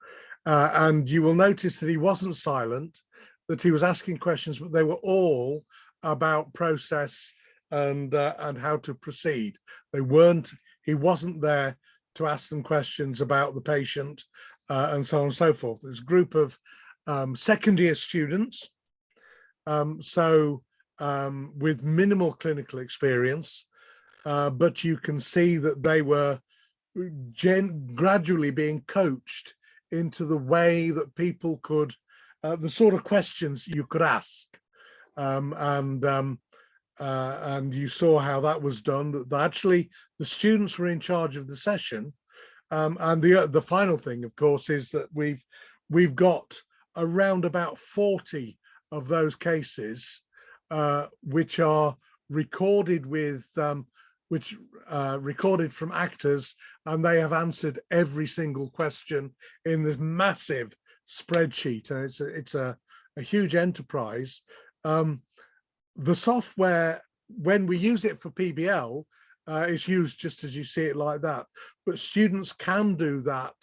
and you will notice that he wasn't silent, that he was asking questions, but they were all about process and how to proceed. They weren't. He wasn't there to ask them questions about the patient and so on and so forth. There's a group of second year students, with minimal clinical experience, but you can see that they were gradually being coached into the way that people could, the sort of questions you could ask, and you saw how that was done. That actually the students were in charge of the session, and the final thing, of course, is that we've got around about 40 of those cases which are recorded with recorded from actors, and they have answered every single question in this massive spreadsheet, and it's a huge enterprise. The software, when we use it for PBL, is used just as you see it like that, but students can do that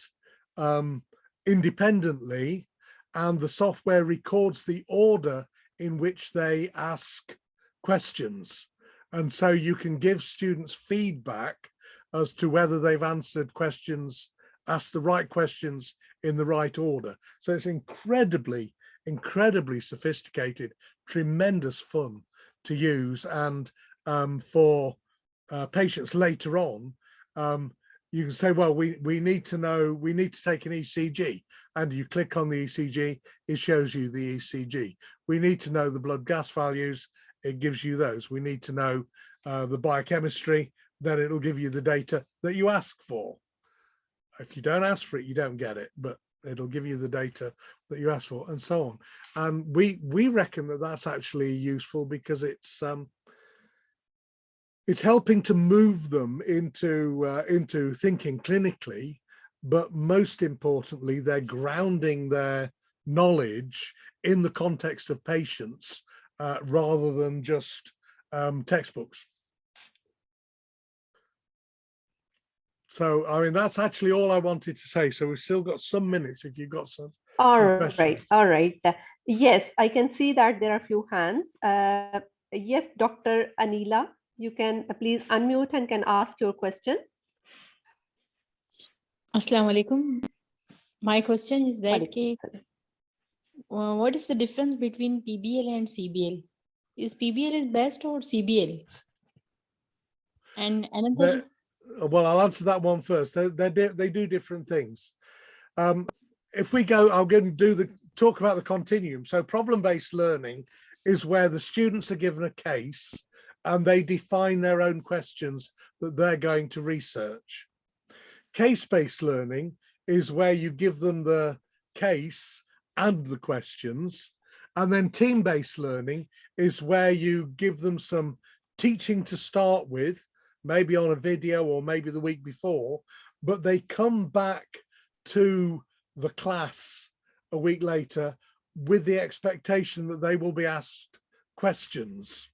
independently, and the software records the order in which they ask questions. And so you can give students feedback as to whether they've answered questions, asked the right questions in the right order. So it's incredibly sophisticated, tremendous fun to use. And for patients later on, you can say, well, we need to know, we need to take an ECG, and you click on the ECG, it shows you the ECG. We need to know the blood gas values, it gives you those. We need to know the biochemistry, then it'll give you the data that you ask for. If you don't ask for it, you don't get it, but it'll give you the data that you ask for, and so on. And we reckon that that's actually useful because it's helping to move them into thinking clinically, but most importantly, they're grounding their knowledge in the context of patients rather than just textbooks. So, I mean, that's actually all I wanted to say. So we've still got some minutes if you've got some questions. All right. Yes, I can see that there are a few hands. Yes, Dr. Anila, you can please unmute and can ask your question. Assalamu alaikum. My question is that what is the difference between PBL and CBL? Is PBL is best or CBL? And another. Well, I'll answer that one first. They do different things. If we go, I'll go and talk about the continuum. So problem-based learning is where the students are given a case and they define their own questions that they're going to research. Case-based learning is where you give them the case and the questions. And then team-based learning is where you give them some teaching to start with, maybe on a video or maybe the week before, but they come back to the class a week later with the expectation that they will be asked questions.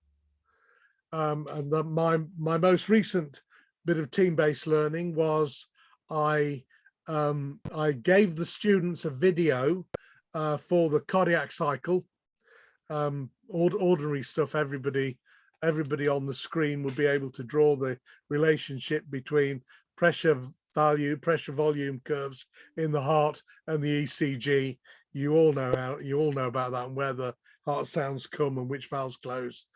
And my most recent bit of team-based learning was I gave the students a video for the cardiac cycle, ordinary stuff. Everybody on the screen would be able to draw the relationship between pressure volume curves in the heart and the ECG. You all know about that and where the heart sounds come and which valves close.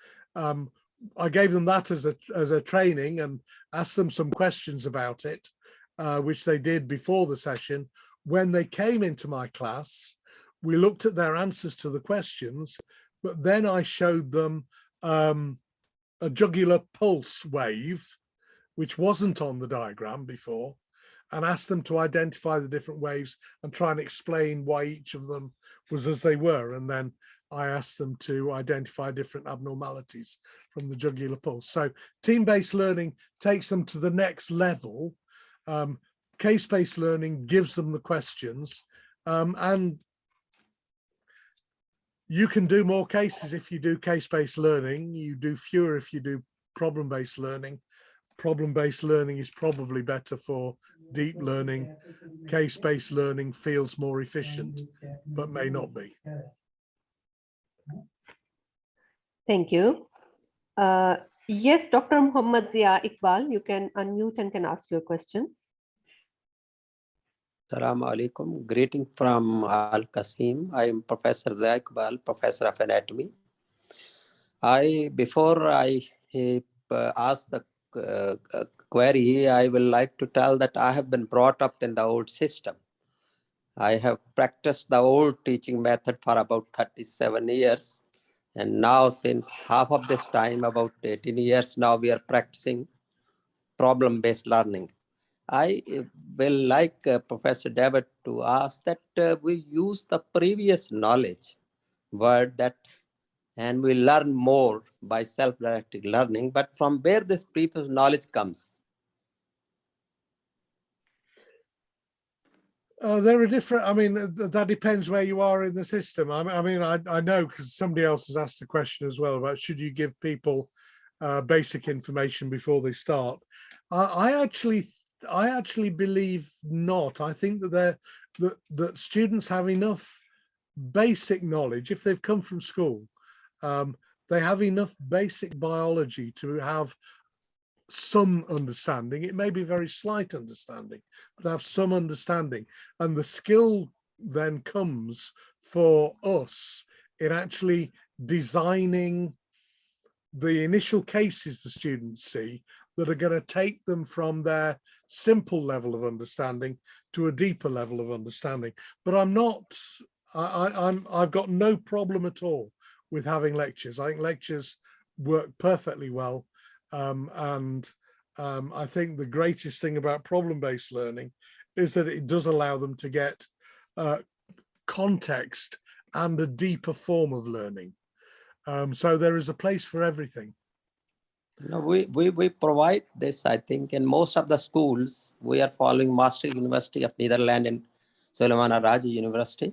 I gave them that as a training and asked them some questions about it, which they did before the session. When they came into my class, we looked at their answers to the questions, but then I showed them a jugular pulse wave, which wasn't on the diagram before, and asked them to identify the different waves and try and explain why each of them was as they were. And then I asked them to identify different abnormalities from the jugular pulse. So team-based learning takes them to the next level. Case-based learning gives them the questions, and you can do more cases if you do case-based learning. You do fewer if you do problem-based learning. Problem-based learning is probably better for deep learning. Case-based learning feels more efficient, but may not be. Thank you. Yes, Dr. Muhammad Zia Iqbal, you can unmute and can ask your question. Assalamu alaikum. Greeting from Al Qasim. I am Professor Zia Iqbal, Professor of Anatomy. Before I ask the query, I will like to tell that I have been brought up in the old system. I have practiced the old teaching method for about 37 years. And now since half of this time, about 18 years now, we are practicing problem-based learning. I will like Professor David to ask that we use the previous knowledge word that, and we learn more by self-directed learning, but from where this previous knowledge comes? There are different, I mean, that depends where you are in the system. I mean, I know because somebody else has asked the question as well about should you give people basic information before they start. I actually believe not. I think that that students have enough basic knowledge if they've come from school. they have enough basic biology to have some understanding. It may be very slight understanding, but have some understanding. And the skill then comes for us in actually designing the initial cases the students see that are going to take them from their simple level of understanding to a deeper level of understanding. But I've got no problem at all with having lectures. I think lectures work perfectly well. I think the greatest thing about problem-based learning is that it does allow them to get context and a deeper form of learning. So there is a place for everything. No, we provide this, I think, in most of the schools. We are following Maastricht University of Netherlands and Suleiman Raji University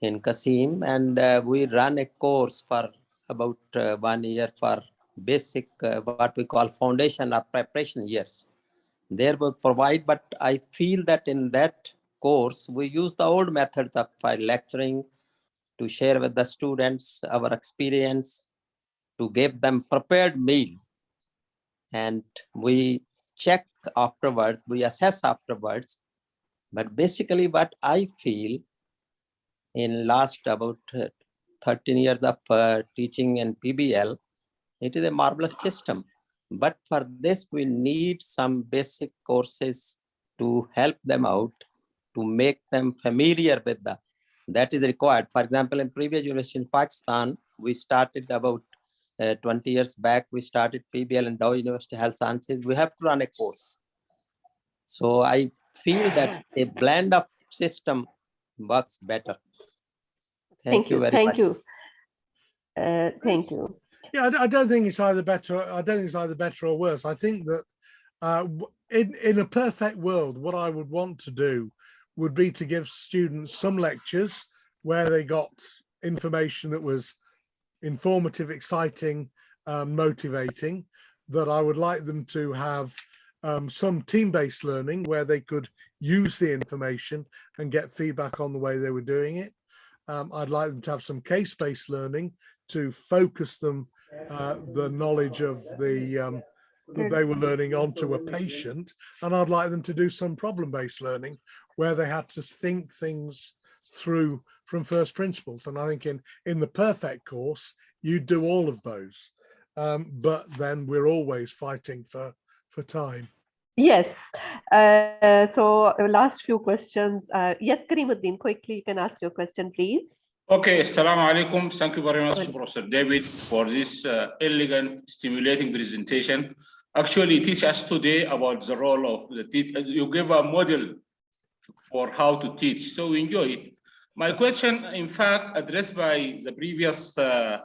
in Qasim, and we run a course for about 1 year for basic, what we call foundation or preparation years. There we provide, but I feel that in that course, we use the old method of lecturing to share with the students our experience, to give them prepared meal. And we check afterwards, we assess afterwards. But basically what I feel in last about 13 years of teaching in PBL, it is a marvelous system. But for this, we need some basic courses to help them out, to make them familiar with that is required. For example, in previous university in Pakistan, we started about 20 years back, we started PBL in Dow University Health Sciences. We have to run a course. So I feel that a blend of system works better. Thank you very thank much. you. Thank you. Yeah, I don't think it's either better. I don't think it's either better or worse. I think that in a perfect world, what I would want to do would be to give students some lectures where they got information that was informative, exciting, motivating, that I would like them to have some team-based learning where they could use the information and get feedback on the way they were doing it. I'd like them to have some case-based learning to focus them the knowledge of the that they were learning onto a patient, and I'd like them to do some problem-based learning where they had to think things through from first principles. And I think in the perfect course, you do all of those, but then we're always fighting for time. Yes. So last few questions. Yes, Karimuddin, quickly you can ask your question, please. Okay, assalamu alaikum. Thank you very much, Professor David, for this elegant, stimulating presentation. Actually, teach us today about the role of the teacher. You gave a model for how to teach, so we enjoy it. My question, in fact, addressed by the previous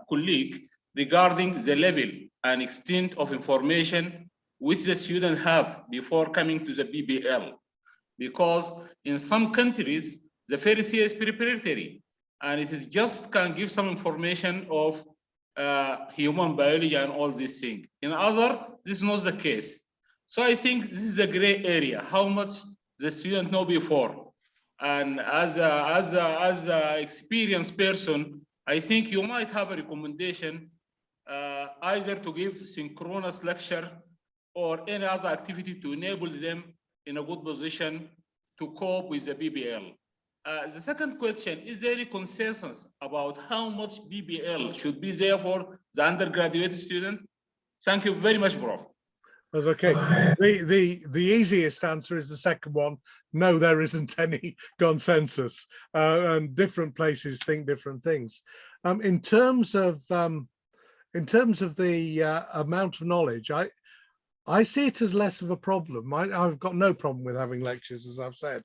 colleague regarding the level and extent of information which the students have before coming to the PBL. Because in some countries, the first year is preparatory, and it is just can give some information of human biology and all these things. In other, this is not the case. So I think this is a gray area, how much the student know before. And as a experienced person, I think you might have a recommendation either to give synchronous lecture or any other activity to enable them in a good position to cope with the PBL. The second question, is there any consensus about how much PBL should be there for the undergraduate student? Thank you very much, Prof. That's okay. The easiest answer is the second one. No, there isn't any consensus, and different places think different things. In terms of the amount of knowledge, I see it as less of a problem. I've got no problem with having lectures, as I've said,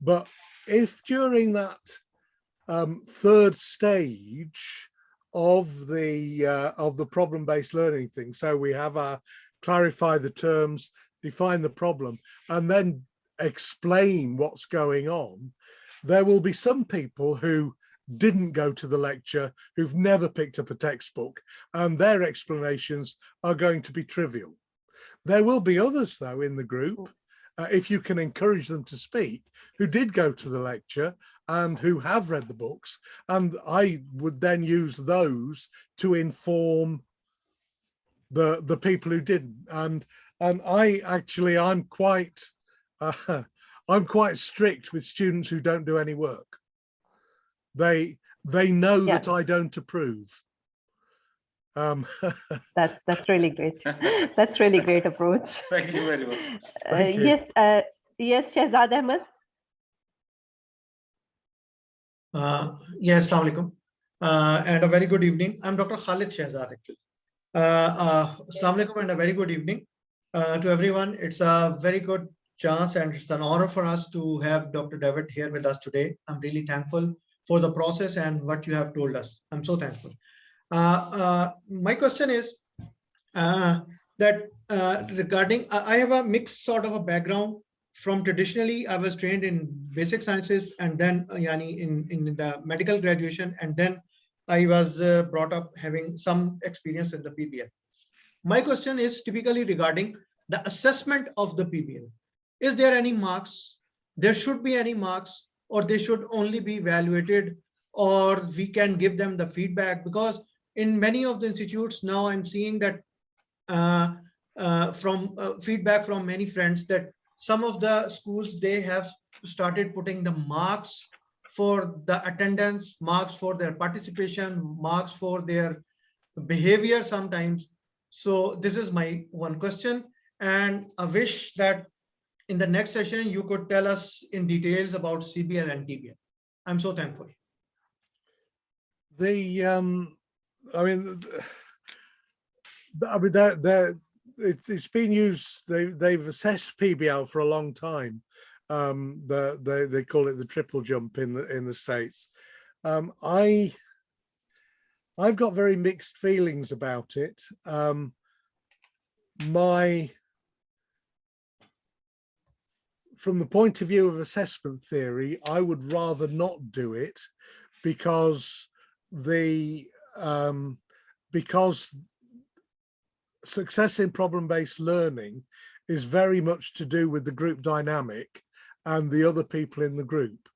but if during that third stage of the problem-based learning thing, so we have our clarify the terms, define the problem, and then explain what's going on, there will be some people who didn't go to the lecture, who've never picked up a textbook, and their explanations are going to be trivial. There will be others, though, in the group if you can encourage them to speak, who did go to the lecture and who have read the books. And I would then use those to inform the people who didn't. And I actually, I'm quite strict with students who don't do any work. They know that I don't approve. That's really great. That's really great approach. Thank you very much. Yes, Shehzad Ahmed. Yes, Assalamu alaikum. And a very good evening. I'm Dr. Khalid Shehzad actually. Assalamu alaikum and a very good evening to everyone. It's a very good chance and it's an honor for us to have Dr. David here with us today. I'm really thankful for the process and what you have told us. I'm so thankful. My question is that regarding, I have a mixed sort of a background. From traditionally, I was trained in basic sciences and then in the medical graduation, and then I was brought up having some experience in the PBL. My question is typically regarding the assessment of the PBL. Is there any marks? There should be any marks, or they should only be evaluated, or we can give them the feedback? Because in many of the institutes now, I'm seeing that from feedback from many friends that some of the schools, they have started putting the marks for the attendance, marks for their participation, marks for their behavior sometimes. So this is my one question, and I wish that in the next session you could tell us in details about CBL and TBL. I'm so thankful. It's been used. They've assessed PBL for a long time. They call it the triple jump in the States. I've got very mixed feelings about it. From the point of view of assessment theory, I would rather not do it because success in problem-based learning is very much to do with the group dynamic and the other people in the group.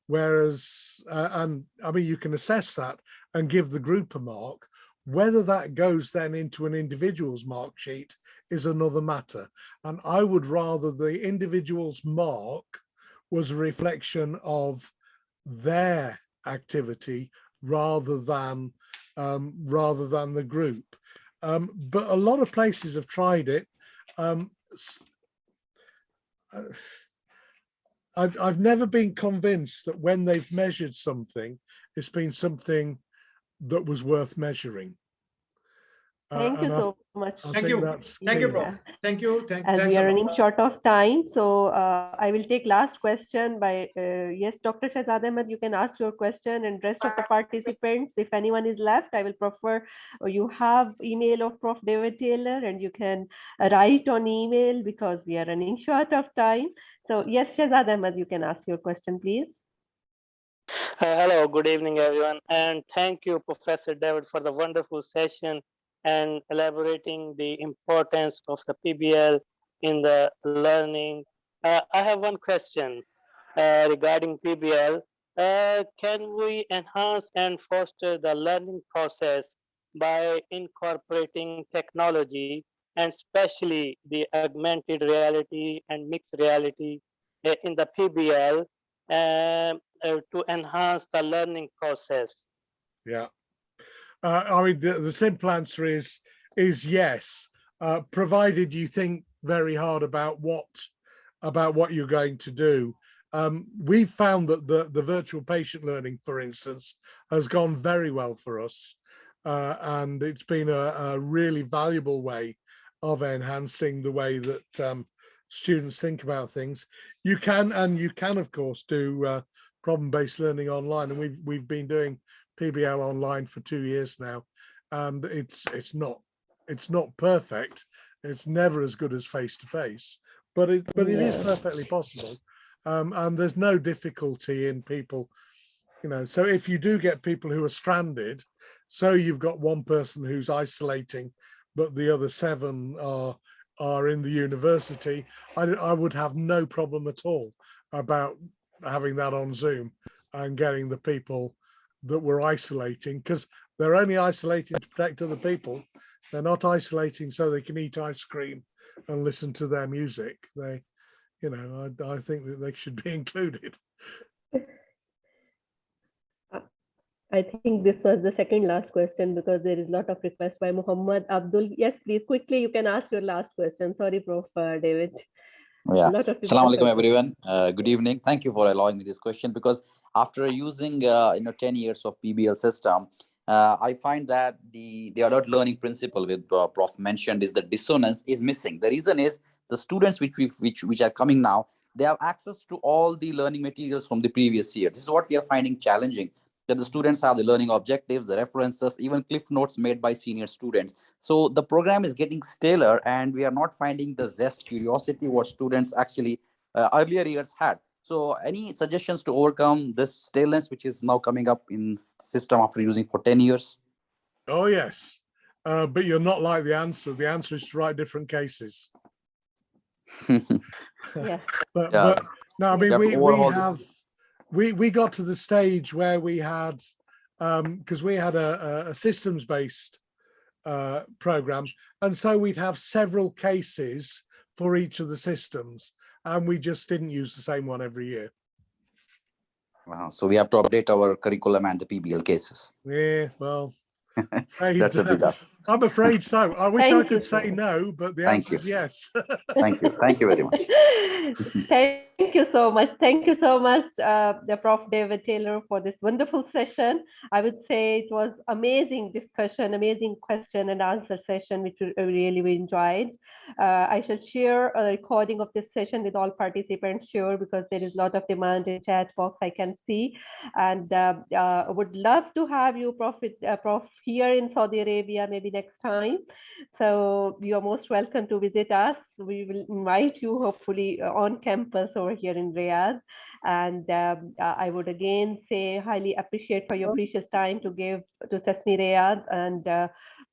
Whereas, and I mean, you can assess that and give the group a mark. Whether that goes then into an individual's mark sheet is another matter. And I would rather the individual's mark was a reflection of their activity rather than the group. But a lot of places have tried it. I've never been convinced that when they've measured something, it's been something that was worth measuring. Thank you so much. Thank you. Thank you, Prof. Thank you. As we are running short of time, so I will take last question by, yes, Dr. Shehzad Ahmed, you can ask your question, and rest of the participants, if anyone is left, I will prefer, you have email of Prof. David Taylor and you can write on email because we are running short of time. So yes, Shehzad Ahmed, you can ask your question, please. Hello, good evening, everyone. And thank you, Professor David, for the wonderful session and elaborating the importance of the PBL in the learning. I have one question regarding PBL. Can we enhance and foster the learning process by incorporating technology, and especially the augmented reality and mixed reality in the PBL to enhance the learning process? Yeah. I mean, the simple answer is yes, provided you think very hard about what you're going to do. We've found that the virtual patient learning, for instance, has gone very well for us, and it's been a really valuable way of enhancing the way that students think about things. You can, of course, do problem-based learning online, and we've been doing PBL online for 2 years now, and it's not perfect. It's never as good as face-to-face, but it is perfectly possible, and there's no difficulty in people, you know. So if you do get people who are stranded, so you've got one person who's isolating, but the other 7 are are in the university, I would have no problem at all about having that on Zoom and getting the people that we're isolating, because they're only isolating to protect other people. They're not isolating so they can eat ice cream and listen to their music. They, you know, I think that they should be included. I think this was the second last question because there is a lot of requests by Muhammad Abdul. Yes, please, quickly, you can ask your last question. Sorry, Prof. David. Yeah. A lot of Assalamu alaikum, requests. everyone. Good evening. Thank you for allowing me this question, because after using 10 years of PBL system, I find that the adult learning principle with Prof mentioned is the dissonance is missing. The reason is the students which are coming now, they have access to all the learning materials from the previous year. This is what we are finding challenging, that the students have the learning objectives, the references, even cliff notes made by senior students. So the program is getting staler, and we are not finding the zest, curiosity what students actually earlier years had. So any suggestions to overcome this staleness which is now coming up in system after using for 10 years? Oh, yes. But you're not like the answer. The answer is to write different cases. Yeah. But no, I mean, we got to the stage where we had, because we had a systems-based program, and so we'd have several cases for each of the systems, and we just didn't use the same one every year. Wow. So we have to update our curriculum and the PBL cases. Yeah, well, that's a big ask. I'm afraid so. I wish I could say no, but the Thank answer you. is yes. Thank you. Thank you very much. Thank you so much. Thank you so much, the Prof. David Taylor, for this wonderful session. I would say it was amazing discussion, amazing question and answer session, which we really enjoyed. I shall share a recording of this session with all participants, sure, because there is a lot of demand in chat box I can see. And would love to have you, Prof, here in Saudi Arabia, maybe next time. So you are most welcome to visit us. We will invite you hopefully on campus over here in Riyadh. And I would again say highly appreciate for your precious time to give to Sesame Riyadh. And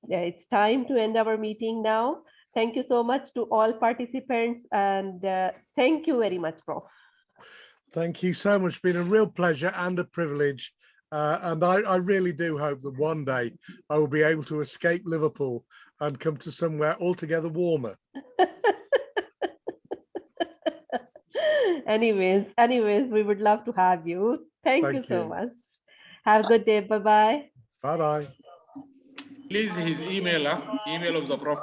it's time to end our meeting now. Thank you so much to all participants, and thank you very much, Prof. Thank you so much. It's been a real pleasure and a privilege. And I really do hope that one day I will be able to escape Liverpool and come to somewhere altogether warmer. Anyways, we would love to have you. Thank you so much. Have a good day. Bye-bye. Bye-bye. Please, his email of the Prof.